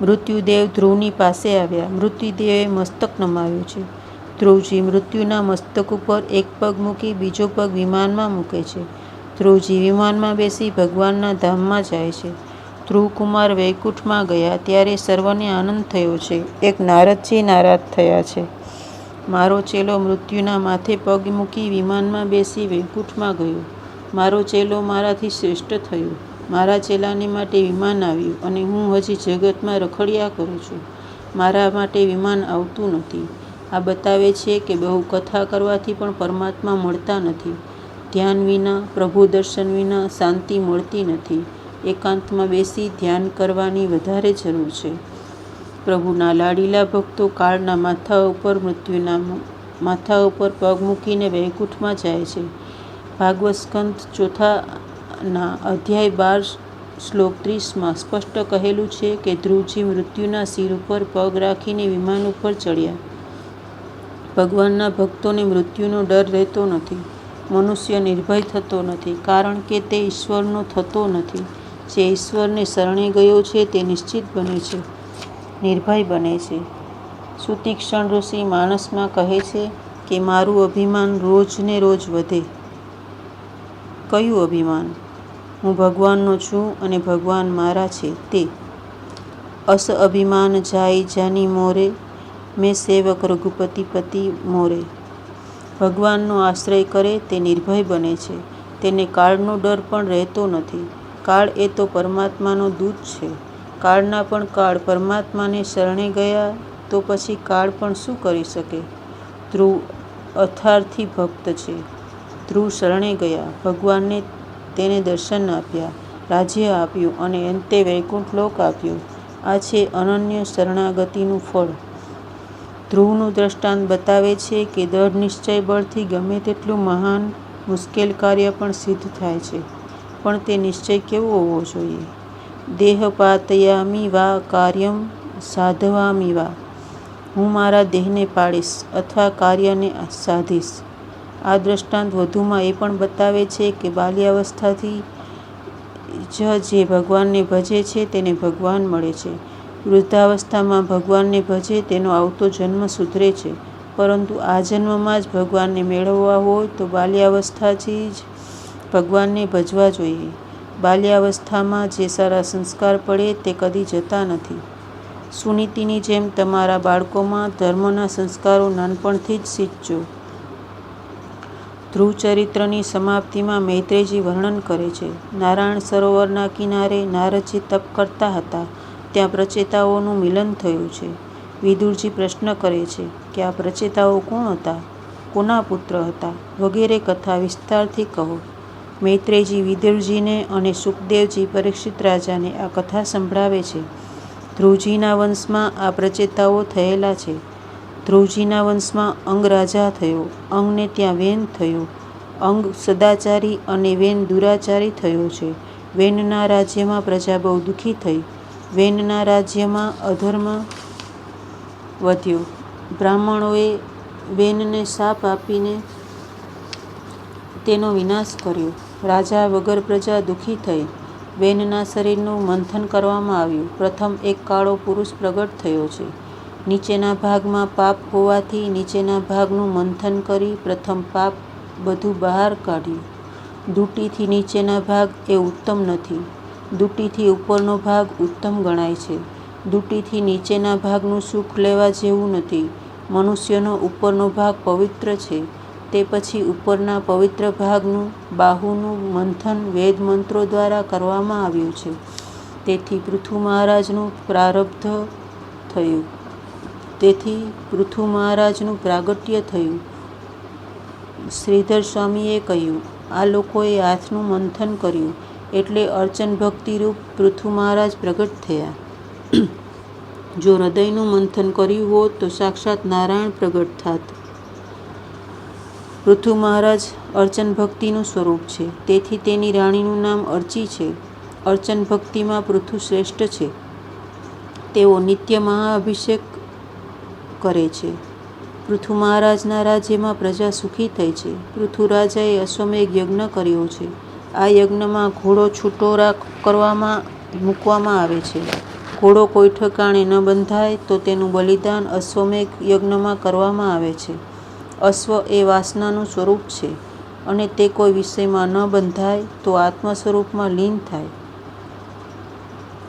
મૃત્યુદેવ ધ્રુવની પાસે આવ્યા. મૃત્યુદેવે મસ્તક નમાવ્યું છે. ધ્રુવજી મૃત્યુના મસ્તક ઉપર એક પગ મૂકી બીજો પગ વિમાનમાં મૂકે છે. ધ્રુવજી વિમાનમાં બેસી ભગવાનના ધામમાં જાય છે. ધ્રુવકુમાર વૈકુંઠમાં ગયા ત્યારે સર્વને આનંદ થયો છે. એક નારદજી નારાજ થયા છે. મારો ચેલો મૃત્યુના માથે પગ મૂકી વિમાનમાં બેસી વૈકુંઠમાં ગયો. મારો ચેલો મારાથી શ્રેષ્ઠ થયો. મારા ચેલાને માટે વિમાન આવ્યું અને હું હજી જગતમાં રખડ્યા કરું છું. મારા માટે વિમાન આવતું નથી. આ બતાવે છે કે બહુ કથા કરવાથી પણ પરમાત્મા મળતા નથી. ધ્યાન વિના, પ્રભુ દર્શન વિના શાંતિ મળતી નથી. એકાંતમાં બેસી ધ્યાન કરવાની વધારે જરૂર છે. પ્રભુના લાડીલા ભક્તો કાળના માથા ઉપર, મૃત્યુના માથા ઉપર પગ મૂકીને વૈકુંઠમાં જાય છે. ભાગવત સ્કંદ 4ના અધ્યાય 12 શ્લોક 30માં સ્પષ્ટ કહેલું છે કે ધ્રુવજી મૃત્યુના શિર ઉપર પગ રાખીને વિમાન ઉપર ચડ્યા. ભગવાનના ભક્તોને મૃત્યુનો ડર રહેતો નથી. મનુષ્ય નિર્ભય થતો નથી કારણ કે તે ઈશ્વરનો થતો નથી. જે ઈશ્વરને શરણે ગયો છે તે નિશ્ચિત બને છે, નિર્ભય બને છે. સુતીક્ષ્ણ ઋષિ માનસમાં કહે છે કે મારું અભિમાન રોજ ને રોજ વધે. કયું અભિમાન? હું ભગવાનનો છું અને ભગવાન મારા છે તે. અસ અભિમાન જાય જાની મોરે, મેં સેવક રઘુપતિ પતિ મોરે. ભગવાનનો આશ્રય કરે તે નિર્ભય બને છે. તેને કાળનો ડર પણ રહેતો નથી. કાળ એ તો પરમાત્માનો દૂત છે. કાળના પણ કાળ પરમાત્માને શરણે ગયા તો પછી કાળ પણ શું કરી શકે? ધ્રુવ અથાર્થી ભક્ત છે. ધ્રુવ શરણે ગયા. ભગવાનને તેને દર્શન આપ્યા, રાજ્ય આપ્યું અને અંતે વૈકુંઠ લોક આપ્યું. આ છે અનન્ય શરણાગતિનું ફળ. ધ્રુવનું દ્રષ્ટાંત બતાવે છે કે દૃઢ નિશ્ચય બળથી ગમે તેટલું મહાન મુશ્કેલ કાર્ય પણ સિદ્ધ થાય છે. પણ તે નિશ્ચય કેવો હોવો જોઈએ? દેહપાતયામિ વા કાર્યમ સાધવામિ વા. હું મારા દેહને પાળીશ અથવા કાર્યને સાધીશ. આ દ્રષ્ટાંત વધુમાં એ પણ બતાવે છે કે બાલ્યાવસ્થાથી જ જે ભગવાનને ભજે છે તેને ભગવાન મળે છે. વૃદ્ધાવસ્થામાં ભગવાનને ભજે તેનો આવતો જન્મ સુધરે છે, પરંતુ આ જન્મમાં જ ભગવાનને મેળવવા હોય તો બાલ્યાવસ્થાથી જ ભગવાનને ભજવા જોઈએ. બાલ્યાવસ્થામાં જે સારા સંસ્કાર પડે તે કદી જતા નથી. સુનીતિની જેમ તમારા બાળકોમાં ધર્મના સંસ્કારો નાનપણથી જ સિંચજો. ધ્રુવ ચરિત્રની સમાપ્તિમાં મૈત્રેયજી વર્ણન કરે છે. નારાયણ સરોવરના કિનારે નારદજી તપ કરતા હતા, ત્યાં પ્રચેતાઓનું મિલન થયું છે. વિદુરજી પ્રશ્ન કરે છે કે આ પ્રચેતાઓ કોણ હતા, કોના પુત્ર હતા વગેરે કથા વિસ્તારથી કહો. મૈત્રેયજી વિદુરજીને અને સુખદેવજી પરીક્ષિત રાજાને આ કથા સંભળાવે છે. ધ્રુવજીના વંશમાં આ પ્રચેતાઓ થયેલા છે. ધ્રુવજીના વંશમાં અંગ રાજા થયો, અંગને ત્યાં વેન થયો. અંગ સદાચારી અને વેન દુરાચારી થયો છે. વેનના રાજ્યમાં પ્રજા બહુ દુઃખી થઈ. વેનના રાજ્યમાં અધર્મ વધ્યો. બ્રાહ્મણોએ વેનને શાપ આપીને તેનો વિનાશ કર્યો. રાજા વગર પ્રજા દુઃખી થઈ. વેનના શરીરનું મંથન કરવામાં આવ્યું. પ્રથમ એક કાળો પુરુષ પ્રગટ થયો છે. નીચેના ભાગમાં પાપ હોવાથી નીચેના ભાગનું મંથન કરી પ્રથમ પાપ બધું બહાર કાઢ્યું. દુટીથી નીચેના ભાગ એ ઉત્તમ નથી. દુટીથી ઉપરનો ભાગ ઉત્તમ ગણાય છે. દુટીથી નીચેના ભાગનું સુખ લેવા જેવું નથી. મનુષ્યનો ઉપરનો ભાગ પવિત્ર છે, તે પછી ઉપરના પવિત્ર ભાગનું બાહુનું મંથન વેદ મંત્રો દ્વારા કરવામાં આવ્યું છે. તેથી પૃથુ મહારાજનું પ્રાગટ્ય થયું. શ્રીધર સ્વામીએ કહ્યું, આ લોકોએ હાથનું મંથન કર્યું એટલે અર્ચન ભક્તિરૂપ પૃથુ મહારાજ પ્રગટ થયા. જો હૃદયનું મંથન કર્યું હોત તો સાક્ષાત નારાયણ પ્રગટ થાત. પૃથુ મહારાજ અર્ચન ભક્તિનું સ્વરૂપ છે, તેથી તેની રાણીનું નામ અર્ચી છે. અર્ચન ભક્તિમાં પૃથુ શ્રેષ્ઠ છે. તેઓ નિત્ય મહાઅભિષેક કરે છે. પૃથુ મહારાજના રાજ્યમાં પ્રજા સુખી થઈ છે. પૃથુ રાજાએ અશ્વમેઘ યજ્ઞ કર્યો છે. આ યજ્ઞમાં ઘોડો છૂટો મૂકવામાં આવે છે. ઘોડો કોઈ ઠેકાણે ન બંધાય તો તેનું બલિદાન અશ્વમેઘ યજ્ઞમાં કરવામાં આવે છે. અશ્વ એ વાસનાનું સ્વરૂપ છે અને તે કોઈ વિષયમાં ન બંધાય તો આત્મ સ્વરૂપમાં લીન થાય.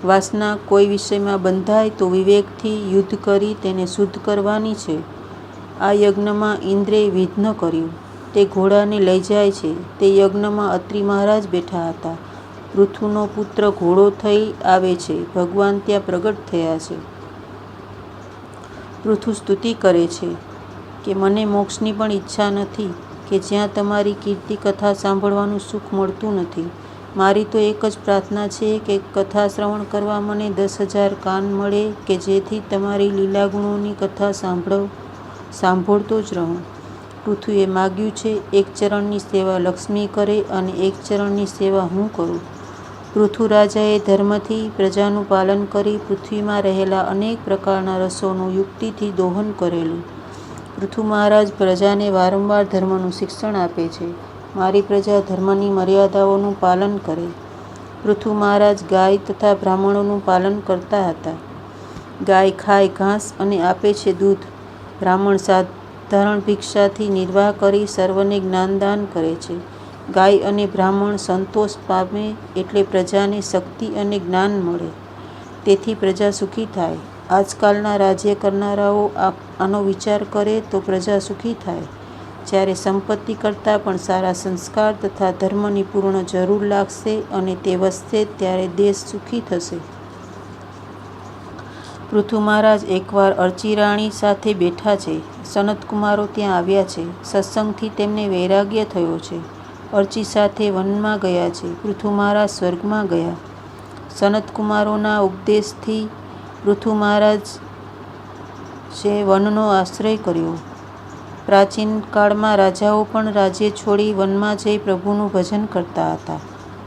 વાસના કોઈ વિષયમાં બંધાય તો વિવેકથી યુદ્ધ કરી તેને શુદ્ધ કરવાની છે. આ યજ્ઞમાં ઇન્દ્રે વિઘ્ન કર્યું. તે ઘોડાને લઈ જાય છે. તે યજ્ઞમાં અત્રિ મહારાજ બેઠા હતા. પૃથુનો પુત્ર ઘોડો થઈ આવે છે. ભગવાન ત્યાં પ્રગટ થયા છે. પૃથુ સ્તુતિ કરે છે કે મને મોક્ષની પણ ઈચ્છા નથી કે જ્યાં તમારી કીર્તિ કથા સાંભળવાનું સુખ મળતું નથી. મારી તો એક જ પ્રાર્થના છે કે કથા શ્રવણ કરવા મને 10,000 કાન મળે કે જેથી તમારી લીલા ગુણોની કથા સાંભળતો જ રહું. પૃથુએ માગ્યું છે, એક ચરણની સેવા લક્ષ્મી કરે અને એક ચરણની સેવા હું કરું. પૃથુ રાજાએ ધર્મથી પ્રજાનું પાલન કરી પૃથ્વીમાં રહેલા અનેક પ્રકારના રસોનું યુક્તિથી દોહન કરેલું. પૃથુ મહારાજ પ્રજાને વારંવાર ધર્મનું શિક્ષણ આપે છે. મારી પ્રજા ધર્મની મર્યાદાઓનું પાલન કરે. પૃથુ મહારાજ ગાય તથા બ્રાહ્મણોનું પાલન કરતા હતા. ગાય ખાય ઘાસ અને આપે છે દૂધ. બ્રાહ્મણ સાધારણ ભિક્ષાથી નિર્વાહ કરી સર્વને જ્ઞાનદાન કરે છે. ગાય અને બ્રાહ્મણ સંતોષ પામે એટલે પ્રજાને શક્તિ અને જ્ઞાન મળે. તેથી પ્રજા સુખી થાય. આજકાલના રાજ્ય કરનારાઓ આનો વિચાર કરે તો પ્રજા સુખી થાય. જ્યારે સંપત્તિ કરતાં પણ સારા સંસ્કાર તથા ધર્મની પૂર્ણ જરૂર લાગશે અને તે વધશે ત્યારે દેશ સુખી થશે. પૃથુ મહારાજ એકવાર અર્ચી રાણી સાથે બેઠા છે. સનતકુમારો ત્યાં આવ્યા છે. સત્સંગથી તેમને વૈરાગ્ય થયો છે. અર્ચી સાથે વનમાં ગયા છે. પૃથુ મહારાજ સ્વર્ગમાં ગયા. સનતકુમારોના ઉપદેશથી પૃથુ મહારાજે વનનો આશ્રય કર્યો. પ્રાચીન કાળમાં રાજાઓ પણ રાજ્ય છોડી વનમાં જઈ પ્રભુનું ભજન કરતા હતા.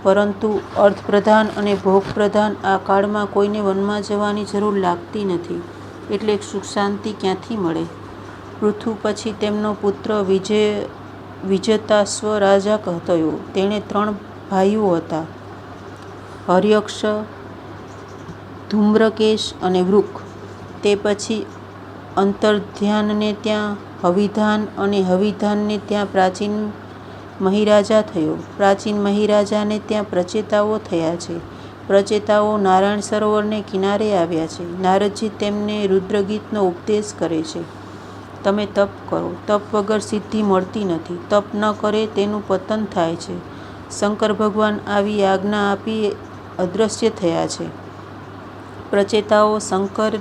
પરંતુ અર્થપ્રધાન અને ભોગપ્રધાન આ કાળમાં કોઈને વનમાં જવાની જરૂર લાગતી નથી. એટલે સુખ શાંતિ ક્યાંથી મળે? પૃથુ પછી તેમનો પુત્ર વિજતાશ્વ રાજા થયો. તેણે 3 ભાઈઓ હતા, હર્યક્ષ, ધૂમ્રકેશ અને વૃક. તે પછી અંતર્ધ્યાનને ત્યાં હવિધાન અને હવિધાનને ત્યાં પ્રાચીન મહિરાજા થયો. પ્રાચીન મહિરાજાને ત્યાં પ્રચેતાઓ થયા છે. પ્રચેતાઓ નારાયણ સરોવરને કિનારે આવ્યા છે. નારદજી તેમને રુદ્રગીતનો ઉપદેશ કરે છે. તમે તપ કરો. તપ વગર સિદ્ધિ મળતી નથી. તપ ન કરે તેનું પતન થાય છે. શંકર ભગવાન આવી આજ્ઞા આપી અદૃશ્ય થયા છે. પ્રચેતાઓ શંકર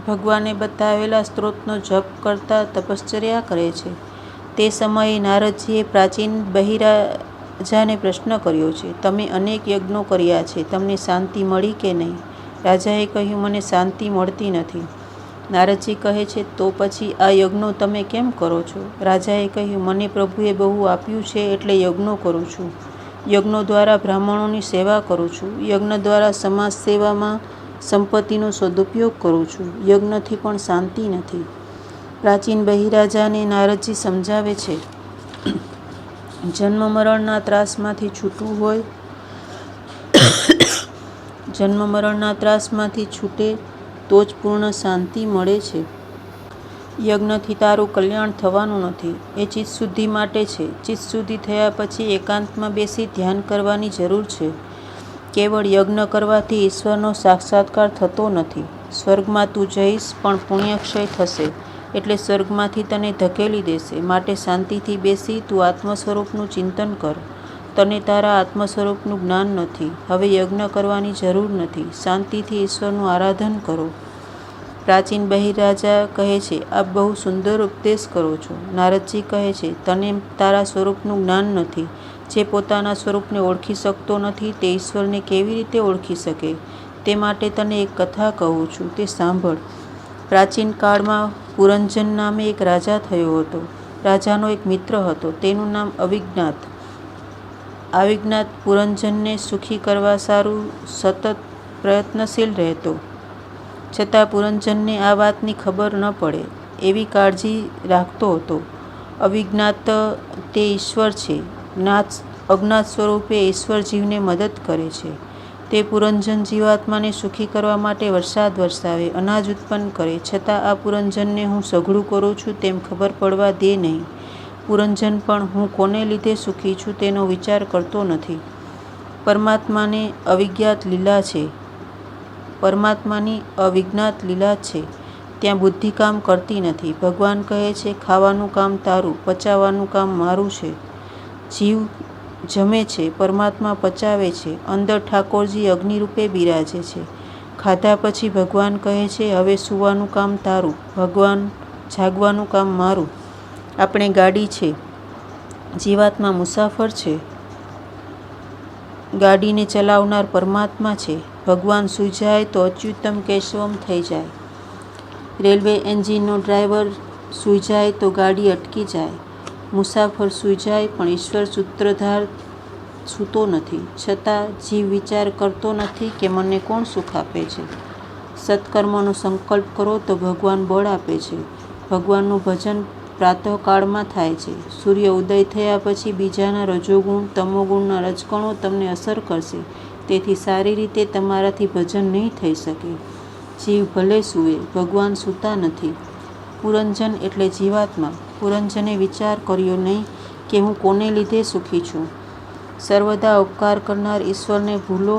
ભગવાને બતાવેલા સ્ત્રોતનો જપ કરતા તપશ્ચર્યા કરે છે. તે સમયે નારદજીએ પ્રાચીન બહિરાજાને પ્રશ્ન કર્યો છે, તમે અનેક યજ્ઞો કર્યા છે, તમને શાંતિ મળી કે નહીં? રાજાએ કહ્યું, મને શાંતિ મળતી નથી. નારદજી કહે છે, તો પછી આ યજ્ઞો તમે કેમ કરો છો? રાજાએ કહ્યું, મને પ્રભુએ બહુ આપ્યું છે એટલે યજ્ઞો કરું છું. યજ્ઞો દ્વારા બ્રાહ્મણોની સેવા કરું છું. યજ્ઞ દ્વારા સમાજ સેવામાં સંપત્તિનો સદુપયોગ કરું છું. યજ્ઞથી પણ શાંતિ નથી. પ્રાચીન બહિરાજાને નારદજી સમજાવે છે, જન્મ મરણના ત્રાસમાંથી છૂટવું હોય, જન્મ મરણના ત્રાસમાંથી છૂટે તો જ પૂર્ણ શાંતિ મળે છે. યજ્ઞથી તારું કલ્યાણ થવાનું નથી. એ ચિત્તશુદ્ધિ માટે છે. ચિત્તશુદ્ધિ થયા પછી એકાંતમાં બેસી ધ્યાન કરવાની જરૂર છે. કેવળ યજ્ઞ કરવાથી ઈશ્વરનો સાક્ષાત્કાર થતો નથી. સ્વર્ગમાં તું જઈશ પણ પુણ્યક્ષય થશે એટલે સ્વર્ગમાંથી તને ધકેલી દેશે. માટે શાંતિથી બેસી તું આત્મ સ્વરૂપનું ચિંતન કર. તને તારા આત્મ સ્વરૂપનું જ્ઞાન નથી. હવે યજ્ઞ કરવાની જરૂર નથી. શાંતિથી ઈશ્વરનું આરાધન કરો. પ્રાચીન બહિરાજા કહે છે, આપ બહુ સુંદર ઉપદેશ કરો છો. નારદજી કહે છે, તને તારા સ્વરૂપનું જ્ઞાન નથી. જે પોતાના સ્વરૂપને ઓળખી શકતો નથી તે ઈશ્વરને કેવી રીતે ઓળખી શકે? તે માટે તને એક કથા કહું છું, તે સાંભળ. પ્રાચીન કાળમાં પુરંજન નામે એક રાજા થયો હતો. રાજાનો એક મિત્ર હતો. તેનું નામ અવિજ્ઞાત. અવિજ્ઞાત પુરંજનને સુખી કરવા સારું સતત પ્રયત્નશીલ રહેતો. છતાં પુરંજનને આ વાતની ખબર ન પડે એવી કાળજી રાખતો હતો. અવિજ્ઞાત તે ઈશ્વર છે. અજ્ઞાત સ્વરૂપે ઈશ્વર જીવને મદદ કરે છે. તે પુરંજન જીવાત્માને સુખી કરવા માટે વરસાદ વરસાવે, અનાજ ઉત્પન્ન કરે. છતાં આ પુરંજનને હું સઘળું કરું છું તેમ ખબર પડવા દે નહીં. પુરંજન પણ હું કોને લીધે સુખી છું તેનો વિચાર કરતો નથી. પરમાત્માને અવિજ્ઞાત લીલા છે. પરમાત્માની અવિજ્ઞાત લીલા છે. ત્યાં બુદ્ધિ કામ કરતી નથી. ભગવાન કહે છે, ખાવાનું કામ તારું, પચાવવાનું કામ મારું છે. જીવ જમે છે, પરમાત્મા પચાવે છે. અંદર ઠાકોરજી અગ્નિરૂપે બિરાજે છે. ખાધા પછી ભગવાન કહે છે, હવે સૂવાનું કામ તારું, ભગવાન જાગવાનું કામ મારું. આપણે ગાડી છે, જીવાત્મા મુસાફર છે. ગાડીને ચલાવનાર પરમાત્મા છે. ભગવાન સૂઈ જાય તો અચ્યુતમ કેશવમ થઈ જાય. રેલવે એન્જિનનો ડ્રાઈવર સૂઈ જાય તો ગાડી અટકી જાય. મુસાફર સૂઈ જાય પણ ઈશ્વર સૂત્રધાર સૂતો નથી. છતાં જીવ વિચાર કરતો નથી કે મને કોણ સુખ આપે છે. સત્કર્મનો સંકલ્પ કરો તો ભગવાન બળ આપે છે. ભગવાનનું ભજન પ્રાતઃકાળમાં થાય છે. સૂર્ય ઉદય થયા પછી બીજાના રજોગુણ તમોગુણના રજકણો તમને અસર કરશે. તેથી સારી રીતે તમારાથી ભજન નહીં થઈ શકે. જીવ ભલે સૂવે, ભગવાન સૂતા નથી. પુરંજન એટલે જીવાત્મા. પુરંજને વિચાર કર્યો નહીં કે હું કોને લીધે સુખી છું. સર્વદા ઉપકાર કરનાર ઈશ્વરને ભૂલો.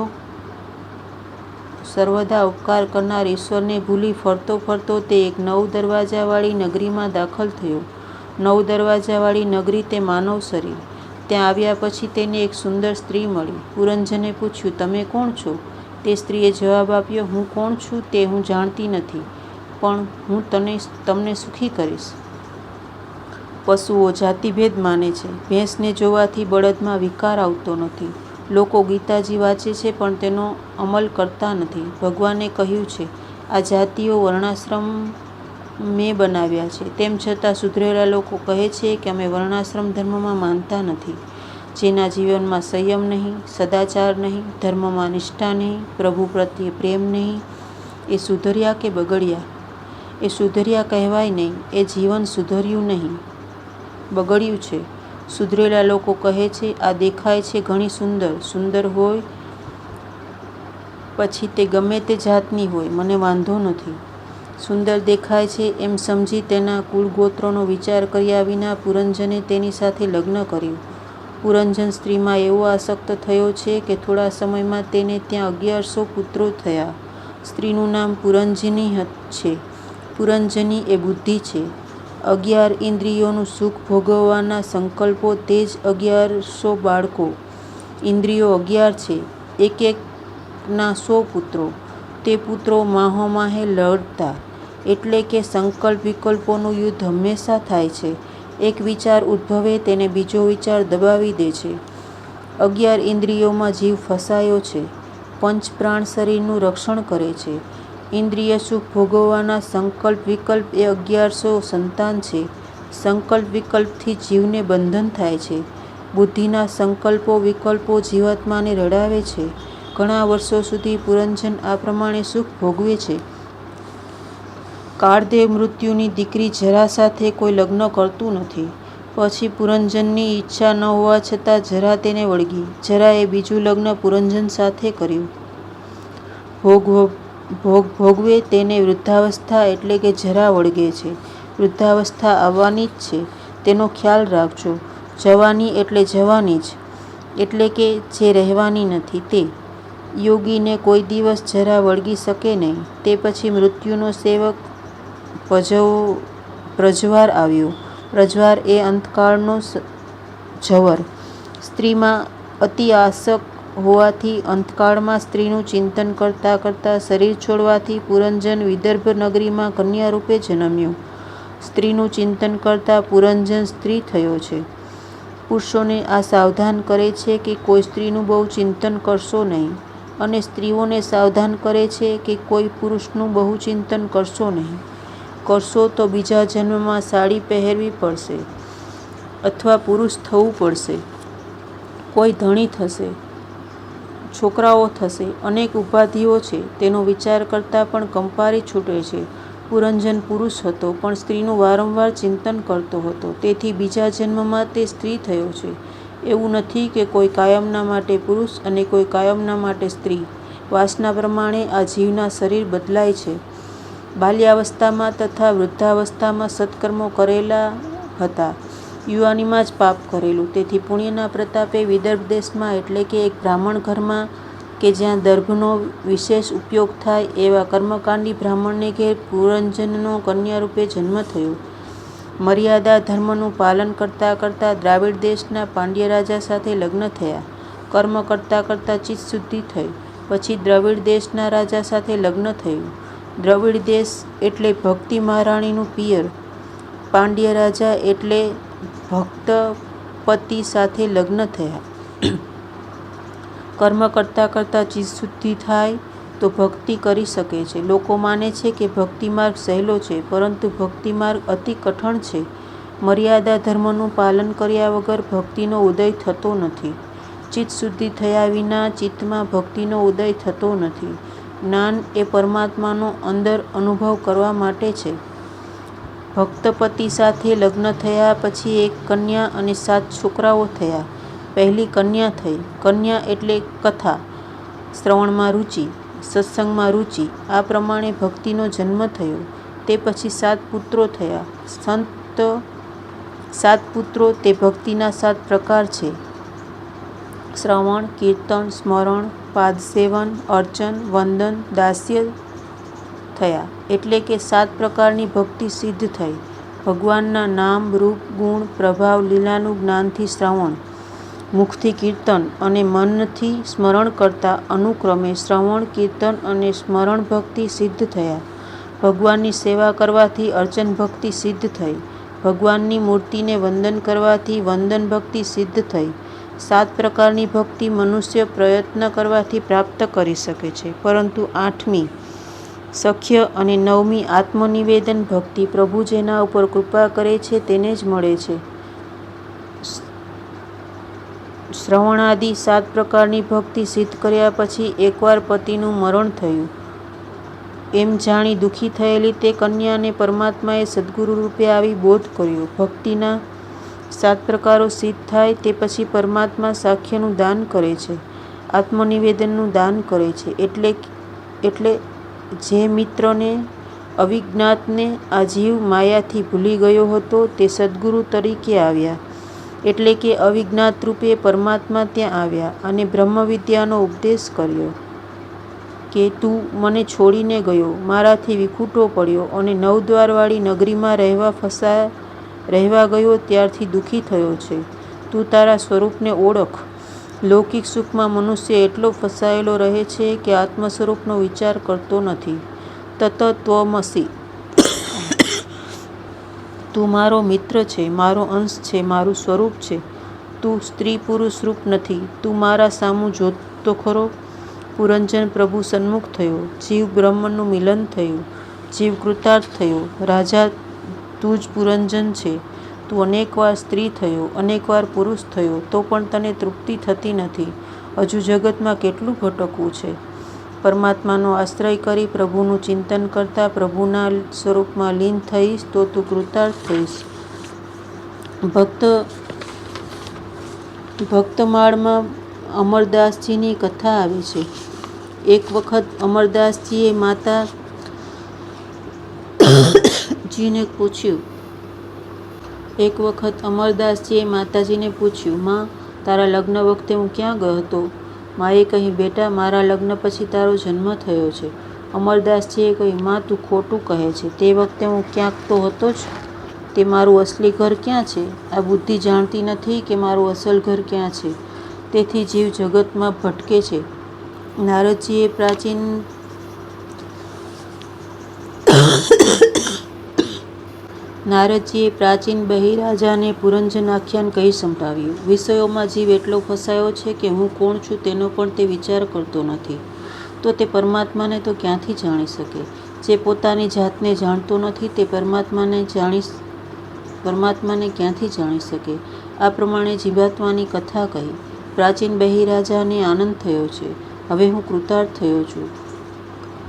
સર્વદા ઉપકાર કરનાર ઈશ્વરને ભૂલી ફરતો ફરતો તે એક 9 દરવાજાવાળી નગરીમાં દાખલ થયો. 9 દરવાજાવાળી નગરી તે માનવ શરીર. ત્યાં આવ્યા પછી તેને એક સુંદર સ્ત્રી મળી. પુરંજને પૂછ્યું, તમે કોણ છો? તે સ્ત્રીએ જવાબ આપ્યો, હું કોણ છું તે હું જાણતી નથી, પણ હું તમને સુખી કરીશ. પશુઓ જાતિભેદ માને છે. ભેંસને જોવાથી બળદમાં વિકાર આવતો નથી. લોકો ગીતાજી વાંચે છે પણ તેનો અમલ કરતા નથી. ભગવાને કહ્યું છે, આ જાતિઓ વર્ણાશ્રમ મેં બનાવ્યા છે. તેમ છતાં સુધરેલા લોકો કહે છે કે અમે વર્ણાશ્રમ ધર્મમાં માનતા નથી. જેના જીવનમાં સંયમ નહીં, સદાચાર નહીં, ધર્મમાં નિષ્ઠા નહીં, પ્રભુ પ્રત્યે પ્રેમ નહીં, એ સુધર્યા કે બગડ્યા? એ સુધર્યા કહેવાય નહીં, એ જીવન સુધર્યું નહીં, બગડ્યું છે. સુધરેલા લોકો કહે છે, આ દેખાય છે ઘણી સુંદર. સુંદર હોય પછી તે ગમે તે જાતની હોય, મને વાંધો નથી. સુંદર દેખાય છે એમ સમજી તેના કુળગોત્રનો વિચાર કર્યા વિના પુરંજને તેની સાથે લગ્ન કર્યું. પુરંજન સ્ત્રીમાં એવો આસક્ત થયો છે કે થોડા સમયમાં તેને ત્યાં 1100 પુત્રો થયા. સ્ત્રીનું નામ પુરંજની છે. પુરંજની એ બુદ્ધિ છે. 11 ઇન્દ્રિયોનું સુખ ભોગવવાના સંકલ્પો, તે જ 1100 બાળકો. ઇન્દ્રિયો 11 છે, એક એકના 100 પુત્રો. તે પુત્રો માહોમાહે લડતા, એટલે કે સંકલ્પ વિકલ્પોનું યુદ્ધ હંમેશા થાય છે. એક વિચાર ઉદ્ભવે તેને બીજો વિચાર દબાવી દે છે. 11 ઇન્દ્રિયોમાં જીવ ફસાયો છે. પંચ પ્રાણ શરીરનું રક્ષણ કરે છે. ઇન્દ્રિય સુખ ભોગવવાના સંકલ્પ વિકલ્પ એ 1100 સંતાન છે. સંકલ્પ વિકલ્પથી જીવને બંધન થાય છે. બુદ્ધિના સંકલ્પો વિકલ્પો જીવાત્માને રડાવે છે. ઘણા વર્ષો સુધી પુરંજન આ પ્રમાણે સુખ ભોગવે છે. કાળદેવ મૃત્યુની દીકરી જરા સાથે કોઈ લગ્ન કરતું નથી. પછી પુરંજનની ઈચ્છા ન હોવા છતાં જરા તેને વળગી. જરાએ બીજું લગ્ન પુરંજન સાથે કર્યું. ભોગ ભોગવે તેને વૃદ્ધાવસ્થા એટલે કે જરા વળગે છે. વૃદ્ધાવસ્થા આવવાની જ છે, તેનો ખ્યાલ રાખજો. જવાની એટલે જવાની જ, એટલે કે જે રહેવાની નથી તે. યોગીને કોઈ દિવસ જરા વળગી શકે નહીં. તે પછી મૃત્યુનો સેવક પ્રજવાર આવ્યો. પ્રજવાર એ અંતકાળનો જવર. સ્ત્રીમાં અતિ આસક્ત હોવાથી અંતકાળમાં સ્ત્રીનું ચિંતન કરતાં કરતાં શરીર છોડવાથી પુરંજન વિદર્ભ નગરીમાં કન્યા રૂપે જન્મ્યો. સ્ત્રીનું ચિંતન કરતાં પુરંજન સ્ત્રી થયો છે. પુરુષોને આ સાવધાન કરે છે કે કોઈ સ્ત્રીનું બહુ ચિંતન કરશો નહીં, અને સ્ત્રીઓને સાવધાન કરે છે કે કોઈ પુરુષનું બહુ ચિંતન કરશો નહીં. કરશો તો બીજા જન્મમાં સાડી પહેરવી પડશે અથવા પુરુષ થવું પડશે. કોઈ ધણી થશે, છોકરાઓ થશે, અનેક ઉપાધિઓ છે. તેનો વિચાર કરતાં પણ કંપારી છૂટે છે. પુરંજન પુરુષ હતો, પણ સ્ત્રીનું વારંવાર ચિંતન કરતો હતો. તેથી બીજા જન્મમાં તે સ્ત્રી થયો છે. એવું નથી કે કોઈ કાયમના માટે પુરુષ અને કોઈ કાયમના માટે સ્ત્રી. વાસના પ્રમાણે આ જીવના શરીર બદલાય છે. બાલ્યાવસ્થામાં તથા વૃદ્ધાવસ્થામાં સત્કર્મો કરેલા હતા, યુવાનીમાં જ પાપ કરેલું. તેથી પુણ્યના પ્રતાપે વિદર્ભ દેશમાં, એટલે કે એક બ્રાહ્મણ ઘરમાં કે જ્યાં દર્ભનો વિશેષ ઉપયોગ થાય એવા કર્મકાંડી બ્રાહ્મણને ઘેર પુરંજનનો કન્યા રૂપે જન્મ થયો. મર્યાદા ધર્મનું પાલન કરતાં કરતાં દ્રાવિડ દેશના પાંડ્ય રાજા સાથે લગ્ન થયા. કર્મ કરતાં કરતાં ચિત્તશુદ્ધિ થઈ. પછી દ્રવિડ દેશના રાજા સાથે લગ્ન થયું. દ્રવિડ દેશ એટલે ભક્તિ મહારાણીનું પિયર. પાંડ્ય રાજા એટલે ભક્ત પતિ સાથે લગ્ન થયા. કર્મ કરતાં કરતાં ચિત્તશુદ્ધિ થાય તો ભક્તિ કરી શકે છે. લોકો માને છે કે ભક્તિ માર્ગ સહેલો છે, પરંતુ ભક્તિ માર્ગ અતિ કઠણ છે. મર્યાદા ધર્મનું પાલન કર્યા વગર ભક્તિનો ઉદય થતો નથી. ચિત્તશુદ્ધિ થયા વિના ચિત્તમાં ભક્તિનો ઉદય થતો નથી. જ્ઞાન એ પરમાત્માનો અંદર અનુભવ કરવા માટે છે. ભક્તપતિ સાથે લગ્ન થયા પછી એક કન્યા અને 7 છોકરાઓ થયા. પહેલી કન્યા થઈ. કન્યા એટલે કથા, શ્રવણમાં રુચિ, સત્સંગમાં રુચિ. આ પ્રમાણે ભક્તિનો જન્મ થયો. તે પછી 7 પુત્રો થયા. સંત 7 પુત્રો તે ભક્તિના 7 પ્રકાર છે: શ્રવણ, કીર્તન, સ્મરણ, પાદસેવન, અર્ચન, વંદન, દાસ્ય થયા. એટલે કે 7 પ્રકારની ભક્તિ સિદ્ધ થઈ. ભગવાનના નામ, રૂપ, ગુણ, પ્રભાવ, લીલાનું જ્ઞાનથી શ્રવણ, મુખથી કીર્તન અને મનથી સ્મરણ કરતાં અનુક્રમે શ્રવણ, કીર્તન અને સ્મરણ ભક્તિ સિદ્ધ થયા. ભગવાનની સેવા કરવાથી અર્ચન ભક્તિ સિદ્ધ થઈ. ભગવાનની મૂર્તિને વંદન કરવાથી વંદન ભક્તિ સિદ્ધ થઈ. 7 પ્રકારની ભક્તિ મનુષ્ય પ્રયત્ન કરવાથી પ્રાપ્ત કરી શકે છે, પરંતુ 8મી સખ્ય અને 9મી આત્મનિવેદન ભક્તિ પ્રભુ જેના ઉપર કૃપા કરે છે તેને જ મળે છે. શ્રવણાદિ 7 પ્રકારની ભક્તિ સિદ્ધ કર્યા પછી એકવાર પતિનું મરણ થયું. એમ જાણી દુઃખી થયેલી તે કન્યાને પરમાત્માએ સદગુરુ રૂપે આવી બોધ કર્યો. ભક્તિના 7 પ્રકારો સિદ્ધ થાય તે પછી પરમાત્મા સાખ્યનું દાન કરે છે, આત્મનિવેદનનું દાન કરે છે. એટલે જે મિત્રને અવિજ્ઞાતને આ જીવ માયાથી ભૂલી ગયો હતો તે સદગુરુ તરીકે આવ્યા. એટલે કે અવિજ્ઞાત રૂપે પરમાત્મા ત્યાં આવ્યા અને બ્રહ્મવિદ્યાનો ઉપદેશ કર્યો કે તું મને છોડીને ગયો, મારાથી વિખૂટો પડ્યો અને 9 દ્વારવાળી નગરીમાં રહેવા ગયો ત્યારથી દુઃખી થયો છે. તું તારા સ્વરૂપને ઓળખ. લૌકિક સુખમાં મનુષ્ય એટલો ફસાયેલો રહે છે કે આત્મ સ્વરૂપનો વિચાર કરતો નથી. તત્ત્વમસી. તું મારો મિત્ર છે, મારો અંશ છે, મારું સ્વરૂપ છે. તું સ્ત્રી પુરુષ રૂપ નથી. તું મારા સામું જોતો ખરો. પુરંજન પ્રભુ સન્મુખ થયો. જીવ બ્રહ્મનું મિલન થયું. જીવ કૃતાર્થ થયો. રાજા તું જ પુરંજન છે. તું અનેકવાર સ્ત્રી થયો, અનેકવાર પુરુષ થયો, તો પણ તને તૃપ્તિ થતી નથી. હજુ જગતમાં કેટલું ભટકવું છે. પરમાત્માનો આશ્રય કરી પ્રભુનું ચિંતન કરતા પ્રભુના સ્વરૂપમાં લીન થઈશ તો તું કૃતાર્થ થઈશ. ભક્તમાળમાં અમરદાસજીની કથા આવે છે. એક વખત અમરદાસજીએ માતાજીને પૂછ્યું, માં, તારા લગ્ન વખતે હું ક્યાં ગયો હતો? માએ કહ્યું, બેટા, મારા લગ્ન પછી તારો જન્મ થયો છે. અમરદાસજીએ કહ્યું, માં, તું ખોટું કહે છે. તે વખતે હું ક્યાંક તો હતો જ. તે મારું અસલી ઘર ક્યાં છે? આ બુદ્ધિ જાણતી નથી કે મારું અસલ ઘર ક્યાં છે. તેથી જીવ જગતમાં ભટકે છે. નારદજીએ પ્રાચીન બહિરાજાને પુરંજન આખ્યાન કહી સંભળાવ્યું. વિષયોમાં જીવ એટલો ફસાયો છે કે હું કોણ છું તેનો પણ તે વિચાર કરતો નથી. તો તે પરમાત્માને તો ક્યાંથી જાણી શકે? જે પોતાની જાતને જાણતો નથી તે પરમાત્માને ક્યાંથી જાણી શકે? આ પ્રમાણે જીવાત્માની કથા કહી. પ્રાચીન બહિરાજાને આનંદ થયો છે. હવે હું કૃતાર્થ થયો છું.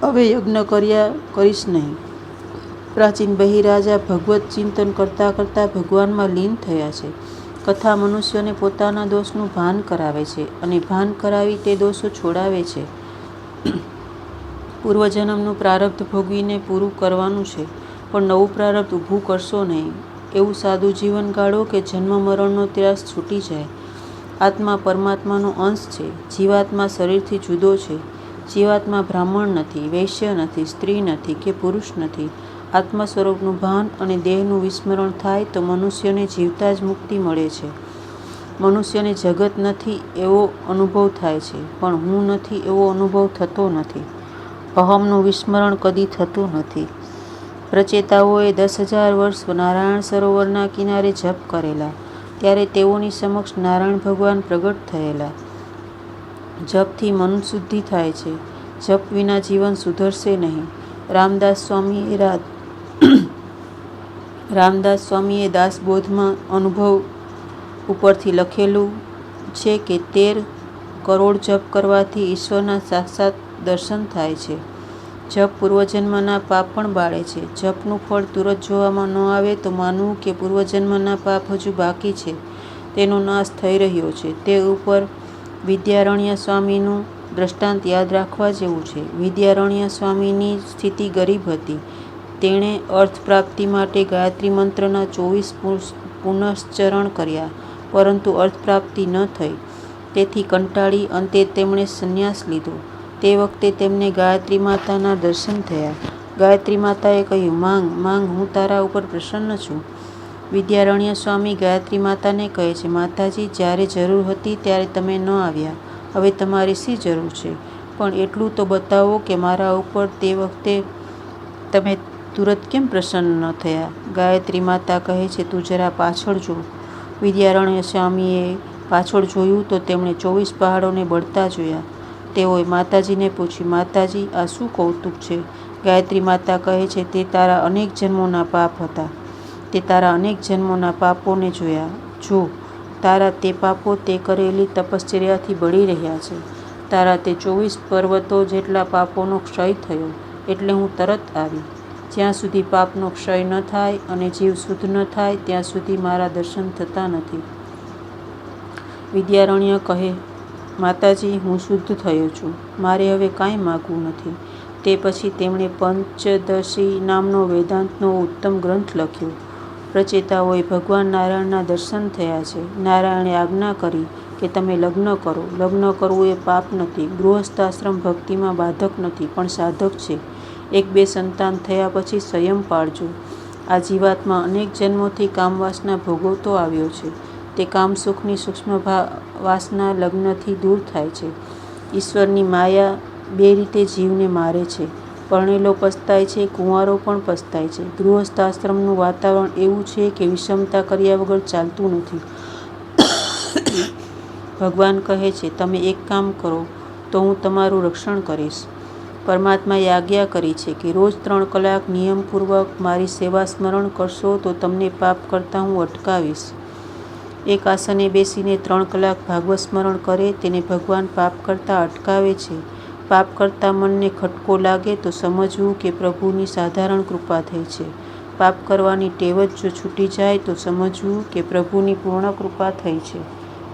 હવે યજ્ઞ કરીશ નહીં. પ્રાચીન બહિરાજા ભગવત ચિંતન કરતાં કરતાં ભગવાનમાં લીન થયા છે. કથા મનુષ્યોને પોતાના દોષનું ભાન કરાવે છે અને ભાન કરાવી તે દોષો છોડાવે છે. પૂર્વજન્મનું પ્રારબ્ધ ભોગવીને પૂરું કરવાનું છે, પણ નવું પ્રારબ્ધ ઊભું કરશો નહીં. એવું સાદું જીવન ગાળો કે જન્મ મરણનો ત્રાસ છૂટી જાય. આત્મા પરમાત્માનો અંશ છે. જીવાત્મા શરીરથી જુદો છે. જીવાત્મા બ્રાહ્મણ નથી, વૈશ્ય નથી, સ્ત્રી નથી કે પુરુષ નથી. આત્મ સ્વરૂપનું ભાન અને દેહનું વિસ્મરણ થાય તો મનુષ્યને જીવતા જ મુક્તિ મળે છે. મનુષ્યને જગત નથી એવો અનુભવ થાય છે, પણ હું નથી એવો અનુભવ થતો નથી. અહમનું વિસ્મરણ કદી થતું નથી. પ્રચેતાઓએ 10,000 વર્ષ નારાયણ સરોવરના કિનારે જપ કરેલા, ત્યારે તેઓની સમક્ષ નારાયણ ભગવાન પ્રગટ થયેલા. જપથી મન શુદ્ધિ થાય છે. જપ વિના જીવન સુધરશે નહીં. રામદાસ સ્વામીએ દાસબોધમાં અનુભવ ઉપરથી લખેલું છે કે 13 કરોડ જપ કરવાથી ઈશ્વરના સાક્ષાત દર્શન થાય છે. જપ પૂર્વજન્મના પાપ પણ બાળે છે. જપનું ફળ તુરત જોવામાં ન આવે તો માનવું કે પૂર્વજન્મના પાપ હજુ બાકી છે, તેનો નાશ થઈ રહ્યો છે. તે ઉપર વિદ્યારણ્ય સ્વામીનું દ્રષ્ટાંત યાદ રાખવા જેવું છે. વિદ્યારણ્ય સ્વામીની સ્થિતિ ગરીબ હતી. તેણે અર્થ પ્રાપ્તિ માટે ગાયત્રી મંત્રના 24 પુનશ્ચરણ કર્યા, પરંતુ અર્થ પ્રાપ્તિ ન થઈ. તેથી કંટાળી અંતે તેમણે સંન્યાસ લીધો. તે વખતે તેમને ગાયત્રી માતાના દર્શન થયા. ગાયત્રી માતાએ કહ્યું, માંગ, હું તારા ઉપર પ્રસન્ન છું. વિદ્યારણ્ય સ્વામી ગાયત્રી માતાને કહે છે, માતાજી, જ્યારે જરૂર હતી ત્યારે તમે ન આવ્યા. હવે તમારી શી જરૂર છે? પણ એટલું તો બતાવો કે મારા ઉપર તે વખતે તમે તુરત કેમ પ્રસન્ન ન થયા? ગાયત્રી માતા કહે છે, તું જરા પાછળ જો. વિદ્યારણ્ય સ્વામીએ પાછળ જોયું તો તેમણે 24 પહાડોને બળતા જોયા. તેઓએ માતાજીને પૂછ્યું, માતાજી, આ શું કૌતુક છે? ગાયત્રી માતા કહે છે, તે તારા અનેક જન્મોના પાપ હતા. તે તારા અનેક જન્મોના પાપોને જોયા. જો, તારા તે પાપો તે કરેલી તપશ્ચર્યાથી બળી રહ્યા છે. તારા તે 24 પર્વતો જેટલા પાપોનો ક્ષય થયો. એટલે હું તરત આવી. જ્યાં સુધી પાપનો ક્ષય ન થાય અને જીવ શુદ્ધ ન થાય ત્યાં સુધી મારા દર્શન થતા નથી. વિદ્યારણ્ય કહે, માતાજી, હું શુદ્ધ થયો છું. મારે હવે કાંઈ માગવું નથી. તે પછી તેમણે પંચદશી નામનો વેદાંતનો ઉત્તમ ગ્રંથ લખ્યો. પ્રચેતાઓએ ભગવાન નારાયણના દર્શન થયા છે. નારાયણે આજ્ઞા કરી કે તમે લગ્ન કરો. લગ્ન કરવું એ પાપ નથી. ગૃહસ્થાશ્રમ ભક્તિમાં બાધક નથી, પણ સાધક છે. 1-2 સંતાન થયા પછી સંયમ પાળજો. આ જીવાત્મા અનેક જન્મોથી કામવાસના ભોગવતો આવ્યો છે. તે કામસુખની સૂક્ષ્મ વાસના લગ્નથી દૂર થાય છે. ઈશ્વરની માયા 2 રીતે જીવને મારે છે. પરણેલો પસ્તાય છે, કુંવારો પણ પસ્તાય છે. ગૃહસ્થાશ્રમનું વાતાવરણ એવું છે કે વિષમતા કર્યા વગર ચાલતું નથી. ભગવાન કહે છે, તમે એક કામ કરો તો હું તમારું રક્ષણ કરીશ. પરમાત્માએ આજ્ઞા કરી છે કે રોજ 3 કલાક નિયમપૂર્વક મારી સેવા સ્મરણ કરશો તો તમને પાપ કરતાં હું અટકાવીશ. એક આસને બેસીને 3 કલાક ભાગવત સ્મરણ કરે તેને ભગવાન પાપ કરતાં અટકાવે છે. પાપ કરતા મનને ખટકો લાગે તો સમજવું કે પ્રભુની સાધારણ કૃપા થઈ છે. પાપ કરવાની ટેવ જ જો છૂટી જાય તો સમજવું કે પ્રભુની પૂર્ણ કૃપા થઈ છે.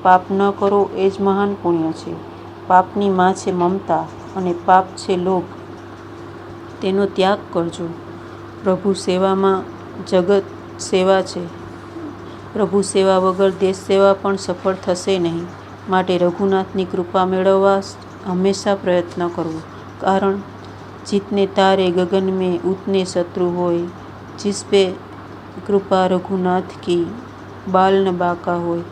પાપ ન કરો એ જ મહાન પુણ્ય છે. પાપની માં છે મમતા અને પાપ છે લોભ. તેનો ત્યાગ કરજો. પ્રભુ સેવામાં જગત સેવા છે. પ્રભુ સેવા વગર દેશ સેવા પણ સફળ થશે નહીં. માટે રઘુનાથની કૃપા મેળવવા હંમેશા પ્રયત્ન કરવો. કારણ જીતને તારે ગગન મેં ઉતને શત્રુ હોય, जिस पे કૃપા રઘુનાથ કી બાલ ન બાકા હોય.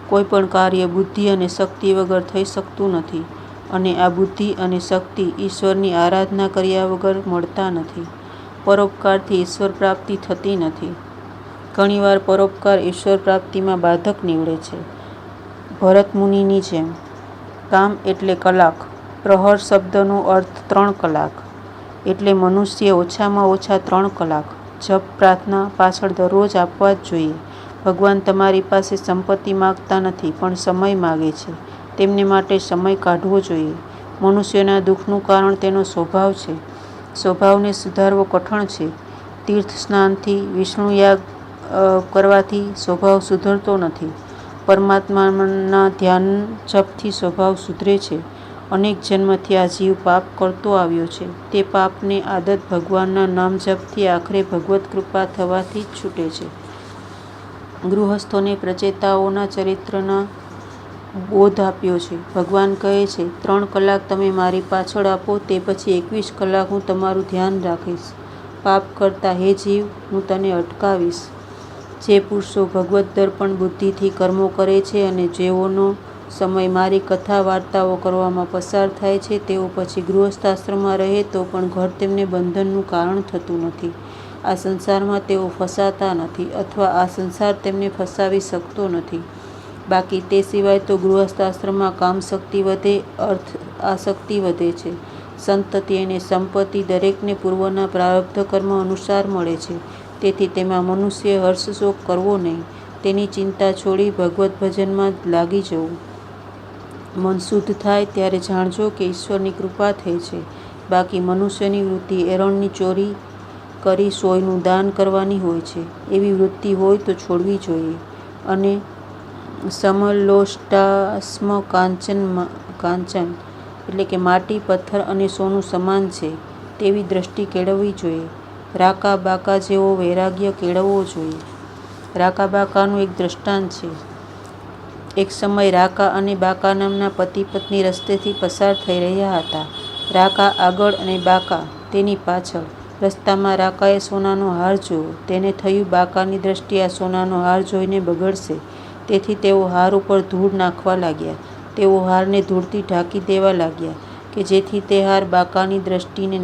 કોઈ પણ કાર્ય બુદ્ધિ અને શક્તિ વગર થઈ શકતું નથી અને આ બુદ્ધિ અને શક્તિ ઈશ્વરની આરાધના કર્યા વગર મળતા નથી. પરોપકારથી ઈશ્વર પ્રાપ્તિ થતી નથી. ઘણીવાર પરોપકાર ઈશ્વર પ્રાપ્તિમાં બાધક નીવડે છે. ભરત મુનિની જેમ. કામ એટલે કલાક. પ્રહર શબ્દનો અર્થ 3 કલાક. એટલે મનુષ્ય ઓછામાં ઓછા 3 કલાક જપ પ્રાર્થના પાછળ દરરોજ આપવા જ જોઈએ. ભગવાન તમારી પાસે સંપત્તિ માગતા નથી, પણ સમય માગે છે. તેમને માટે સમય કાઢવો જોઈએ. મનુષ્યના દુઃખનું કારણ તેનો સ્વભાવ છે. સ્વભાવને સુધારવો કઠણ છે. તીર્થ સ્નાનથી, વિષ્ણુ યાગ કરવાથી સ્વભાવ સુધરતો નથી. પરમાત્માના ધ્યાન જપથી સ્વભાવ સુધરે છે. અનેક જન્મથી આ જીવ પાપ કરતો આવ્યો છે. તે પાપને આદત ભગવાનના નામ જપથી આખરે ભગવત કૃપા થવાથી જ છૂટે છે. ગૃહસ્થોને પ્રચેતાઓના ચરિત્રના બોધ આપ્યો છે. ભગવાન કહે છે, 3 કલાક તમે મારી પાછળ આપો, તે પછી 21 કલાક હું તમારું ધ્યાન રાખીશ. પાપ કરતા હે જીવ, હું તને અટકાવીશ. જે પુરુષો ભગવત દર્પણ બુદ્ધિથી કર્મો કરે છે અને જેઓનો સમય મારી કથા વાર્તાઓ કરવામાં પસાર થાય છે, તેઓ પછી ગૃહસ્થાશ્રમમાં રહે તો પણ ઘર તેમને બંધનનું કારણ થતું નથી. આ સંસારમાં તેઓ ફસાતા નથી અથવા આ સંસાર તેમને ફસાવી શકતો નથી. બાકી તે સિવાય તો ગૃહસ્થાશ્રમમાં કામશક્તિ વધે, અર્થ આસક્તિ વધે છે. સંતતિ અને સંપત્તિ દરેકને પૂર્વના પ્રારબ્ધ કર્મ અનુસાર મળે છે. તેથી તેમાં મનુષ્ય હર્ષશોક કરવો નહીં. તેની ચિંતા છોડી ભગવત ભજનમાં લાગી જવું. મન શુદ્ધ થાય ત્યારે જાણજો કે ઈશ્વરની કૃપા થઈ છે. બાકી મનુષ્યની વૃત્તિ એરણની ચોરી કરી સોયનું દાન કરવાની હોય છે. એવી વૃત્તિ હોય તો છોડવી જોઈએ. અને સમલોષ્ટાસ્મ કાંચન એટલે કે માટી, પથ્થર અને સોનું સમાન છે તેવી દ્રષ્ટિ કેળવવી જોઈએ. રાકા બાકા જેવો વૈરાગ્ય કેળવવો જોઈએ. રાકા બાકાનું એક દ્રષ્ટાંત છે. એક સમય રાકા અને બાકા નામના પતિ પત્ની રસ્તેથી પસાર થઈ રહ્યા હતા. રાકા આગળ અને બાકા તેની પાછળ. રસ્તામાં રાકાએ સોનાનો હાર જોયો. તેને થયું બાકાની દ્રષ્ટિ આ સોનાનો હાર જોઈને બગડશે. તેથી તેઓ હાર ઉપર ધૂળ નાખવા લાગ્યા. તેઓ હારને ધૂળથી ઢાંકી દેવા લાગ્યા કે જેથી તે હાર બાકાની દ્રષ્ટિએ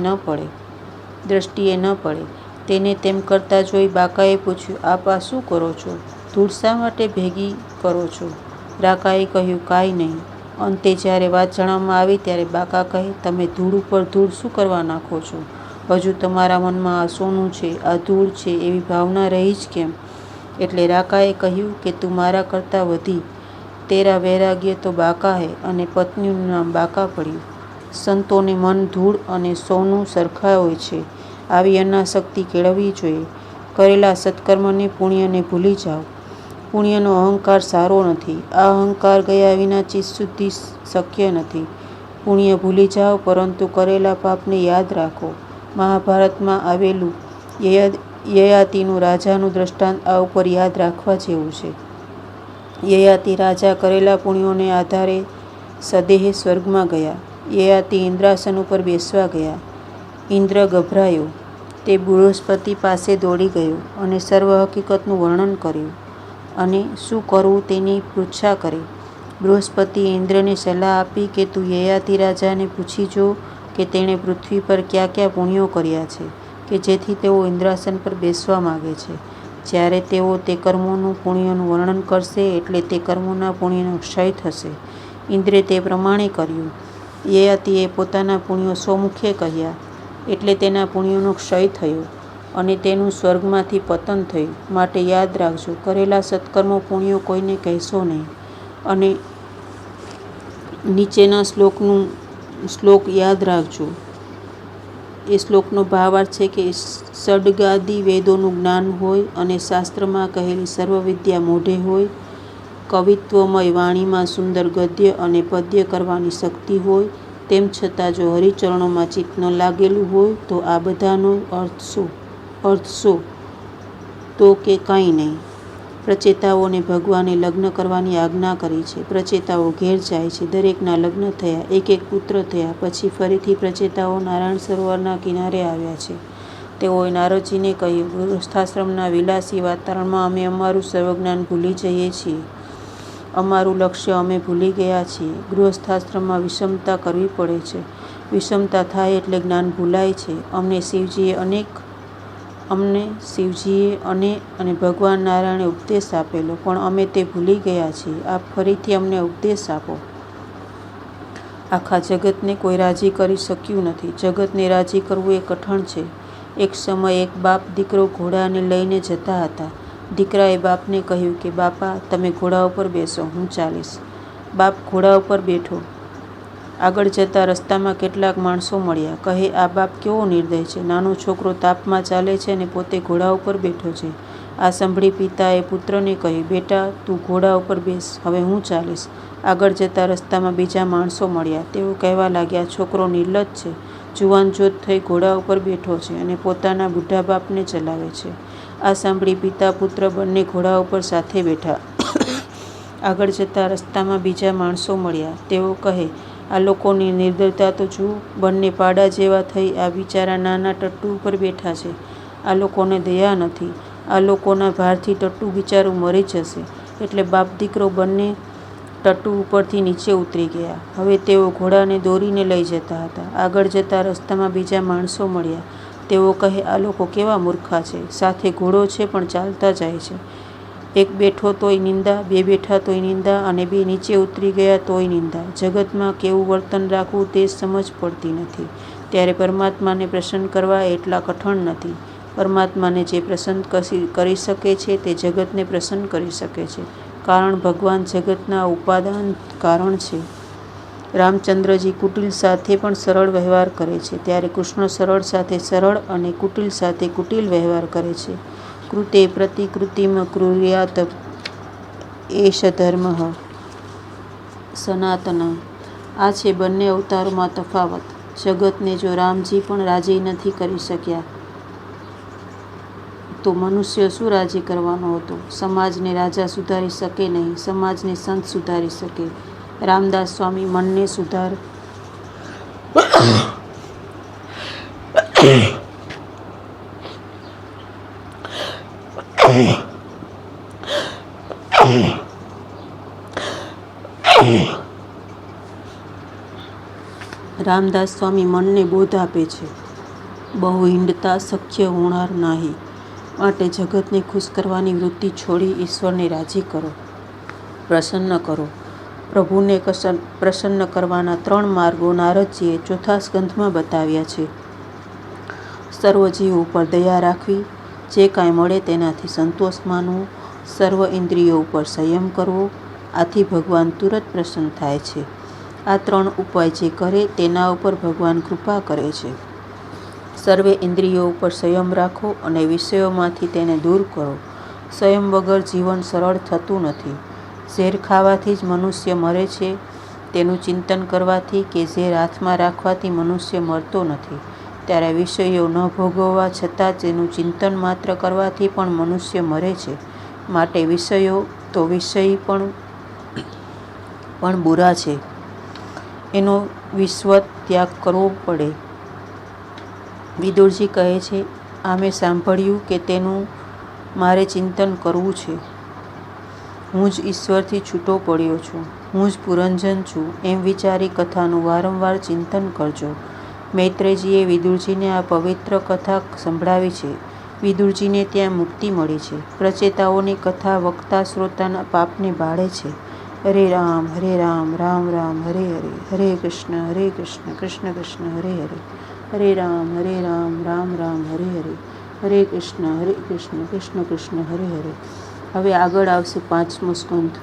ન પડે. તેને તેમ કરતા જોઈ બાકાએ પૂછ્યું, આપ આ શું કરો છો? ધૂળ શા માટે ભેગી કરો છો? રાકાએ કહ્યું, કાંઈ નહીં. અંતે જ્યારે વાત જણાવવામાં આવી ત્યારે બાકા કહે, તમે ધૂળ ઉપર ધૂળ શું કરવા નાખો છો? હજુ તમારા મનમાં આ સોનું છે, આ ધૂળ છે એવી ભાવના રહી જ કેમ? એટલે રાકાએ કહ્યું કે તું મારા કરતાં વધી. તેરા વૈરાગ્ય તો બાકા હૈ અને પત્નીનું નામ બાકા પડ્યું. સંતોને મન ધૂળ અને સોનું સરખા હોય છે. આવી અનાસક્તિ કેળવવી જોઈએ. કરેલા સત્કર્મને પુણ્યને ભૂલી જાઓ. પુણ્યનો અહંકાર સારો નથી. આ અહંકાર ગયા વિના ચિત્તશુદ્ધિ શક્ય નથી. પુણ્ય ભૂલી જાઓ, પરંતુ કરેલા પાપને યાદ રાખો. મહાભારતમાં આવેલું યયાતિનું રાજાનું દ્રષ્ટાંત આ ઉપર યાદ રાખવા જેવું છે. યયાતિ રાજા કરેલા પુણ્યોને આધારે સદેહે સ્વર્ગમાં ગયા. યયાતિ ઇન્દ્રાસન ઉપર બેસવા ગયા. ઇન્દ્ર ગભરાયો. તે બૃહસ્પતિ પાસે દોડી ગયો અને સર્વ હકીકતનું વર્ણન કર્યું અને શું કરવું તેની પૃચ્છા કરી. બૃહસ્પતિએ ઇન્દ્રને સલાહ આપી કે તું યયાતિ રાજાને પૂછી જો કે તેણે પૃથ્વી પર કયા કયા પુણ્યો કર્યા છે કે જેથી તેઓ ઇન્દ્રાસન પર બેસવા માગે છે. જ્યારે તેઓ તે કર્મોનું પુણ્યનું વર્ણન કરશે એટલે તે કર્મોના પુણ્યનો ક્ષય થશે. ઇન્દ્રે તે પ્રમાણે કર્યું. યયાતિએ પોતાના પુણ્યો સ્વમુખે કહ્યા એટલે તેના પુણ્યોનો ક્ષય થયો અને તેનું સ્વર્ગમાંથી પતન થયું. માટે યાદ રાખજો, કરેલા સત્કર્મો પુણ્યો કોઈને કહેશો નહીં. અને નીચેના શ્લોક યાદ રાખજો. એ શ્લોકનો ભાવાર્થ છે કે ષડ્ગાદી વેદોનું જ્ઞાન હોય અને શાસ્ત્રમાં કહેલી સર્વવિદ્યા મોઢે હોય, કવિત્વમય વાણીમાં સુંદર ગદ્ય અને પદ્ય કરવાની શક્તિ હોય, તેમ છતાં જો હરિચરણોમાં ચિત્ત ન લાગેલું હોય તો આ બધાનો અર્થ શું? તો કે કાંઈ નહીં. પ્રચેતાઓને ભગવાને લગ્ન કરવાની આજ્ઞા કરી છે. પ્રચેતાઓ ઘેર જાય છે. દરેકના લગ્ન થયા, એક એક પુત્ર થયા. પછી ફરીથી પ્રચેતાઓ નારાયણ સરોવરના કિનારે આવ્યા છે. તેઓએ નારદજીને કહ્યું, ગૃહસ્થાશ્રમના વિલાસી વાતાવરણમાં અમે અમારું સર્વજ્ઞાન ભૂલી જઈએ છીએ. અમારું લક્ષ્ય અમે ભૂલી ગયા છીએ. ગૃહસ્થાશ્રમમાં વિષમતા કરવી પડે છે. વિષમતા થાય એટલે જ્ઞાન ભૂલાય છે. અમને શિવજીએ અને ભગવાન નારાયણે ઉપદેશ આપેલો, પણ અમે તે ભૂલી ગયા છીએ. આપ ફરીથી અમને ઉપદેશ આપો. આખા જગતને કોઈ રાજી કરી શક્યું નથી. જગતને રાજી કરવું એ કઠણ છે. એક સમયે એક બાપ દીકરો ઘોડાને લઈને જતા હતા. દીકરાએ બાપને કહ્યું કે બાપા, તમે ઘોડા ઉપર બેસો, હું ચાલીશ. બાપ ઘોડા ઉપર બેઠો. આગળ જતા રસ્તામાં કેટલાક માણસો મળ્યા. કહે, આ બાપ કેવો નિર્દય છે. નાનો છોકરો તાપમાં ચાલે છે અને પોતે ઘોડા ઉપર બેઠો છે. આ સાંભળી પિતાએ પુત્રને કહ્યું, બેટા, તું ઘોડા ઉપર બેસ, હવે હું ચાલીશ. આગળ જતા રસ્તામાં બીજા માણસો મળ્યા. તેઓ કહેવા લાગ્યા, છોકરો નિર્લજ્જ છે. જુવાન જોત થઈ ઘોડા ઉપર બેઠો છે અને પોતાના બુઢા બાપને ચલાવે છે. આ સાંભળી પિતા પુત્ર બંને ઘોડા ઉપર સાથે બેઠા. આગળ જતા રસ્તામાં બીજા માણસો મળ્યા. તેઓ કહે, આ લોકોની નિર્દયતા તો જુઓ. બંને પાડા જેવા થઈ આ બિચારા નાના ટટ્ટુ ઉપર બેઠા છે. આ લોકોને દયા નથી. આ લોકોના ભારથી ટટ્ટુ બિચારું મરી જશે. એટલે બાપ દીકરો બંને ટટ્ટુ ઉપરથી નીચે ઉતરી ગયા. હવે તેઓ ઘોડાને દોરીને લઈ જતા હતા. આગળ જતા રસ્તામાં બીજા માણસો મળ્યા. તેઓ કહે, આ લોકો કેવા મૂર્ખા છે. સાથે ઘોડો છે પણ ચાલતા જાય છે. એક બેઠો તોય નિંદા, બે બેઠા તોય નિંદા અને બે નીચે ઉતરી ગયા તોય નિંદા. જગતમાં કેવું વર્તન રાખવું તે સમજ પડતી નથી. ત્યારે પરમાત્માને પ્રસન્ન કરવા એટલા કઠણ નથી. પરમાત્માને જે પ્રસન્ન કરી શકે છે તે જગતને પ્રસન્ન કરી શકે છે. કારણ ભગવાન જગતના ઉપાદાન કારણ છે. રામચંદ્રજી કુટિલ સાથે પણ સરળ વ્યવહાર કરે છે, ત્યારે કૃષ્ણ સરળ સાથે સરળ અને કુટિલ સાથે કુટિલ વ્યવહાર કરે છે. કૃતે પ્રતિકૃતિમ કુર્યાત એષ ધર્મઃ સનાતન. આ છે બંને અવતારોમાં તફાવત. જગતને જો રામજી પણ રાજી નથી કરી શક્યા તો મનુષ્ય શું રાજી કરવાનો હતો. સમાજને રાજા સુધારી શકે નહીં, સમાજને સંત સુધારી શકે. રામદાસ સ્વામી મનને સુધાર રામદાસ સ્વામી મનને બોધ આપે છે, બહુ હિંડતા શક્ય હોનાર નાહી. માટે જગતને ખુશ કરવાની વૃત્તિ છોડી ઈશ્વરને રાજી કરો, પ્રસન્ન કરો. પ્રભુને પ્રસન્ન કરવાના 3 માર્ગો નારદજીએ ચોથા સ્કંધમાં બતાવ્યા છે. સર્વજીવો ઉપર દયા રાખવી, જે કાંઈ મળે તેનાથી સંતોષ માનવો, સર્વ ઇન્દ્રિયો ઉપર સંયમ કરવો. આથી ભગવાન તુરત પ્રસન્ન થાય છે. આ 3 ઉપાય જે કરે તેના ઉપર ભગવાન કૃપા કરે છે. સર્વે ઇન્દ્રિયો ઉપર સંયમ રાખો અને વિષયોમાંથી તેને દૂર કરો. સંયમ વગર જીવન સરળ થતું નથી. ઝેર ખાવાથી જ મનુષ્ય મરે છે. તેનું ચિંતન કરવાથી કે ઝેર હાથમાં રાખવાથી મનુષ્ય મરતો નથી. ત્યારે વિષયો ન ભોગવવા છતાં તેનું ચિંતન માત્ર કરવાથી પણ મનુષ્ય મરે છે. માટે વિષયો તો વિષય પણ બુરા છે. એનો વિસ્વત ત્યાગ કરવો પડે. વિદુરજી કહે છે, આ મેં સાંભળ્યું કે તેનું મારે ચિંતન કરવું છે. હું જ ઈશ્વરથી છૂટો પડ્યો છું. હું જ પુરંજન છું. એમ વિચારી કથાનું વારંવાર ચિંતન કરજો. મૈત્રેયજીએ વિદુરજીને આ પવિત્ર કથા સંભળાવી છે. વિદુરજીને ત્યાં મુક્તિ મળી છે. પ્રચેતાઓની કથા વક્તા શ્રોતાના પાપને બાળે છે. હરે રામ, રામ રામ, હરે હરે, હરે કૃષ્ણ, કૃષ્ણ કૃષ્ણ, હરે હરે, હરે રામ, રામ રામ, હરે હરે, હરે કૃષ્ણ, કૃષ્ણ કૃષ્ણ, હરે હરે. હવે આગળ આવશે 5મો સ્કંધ.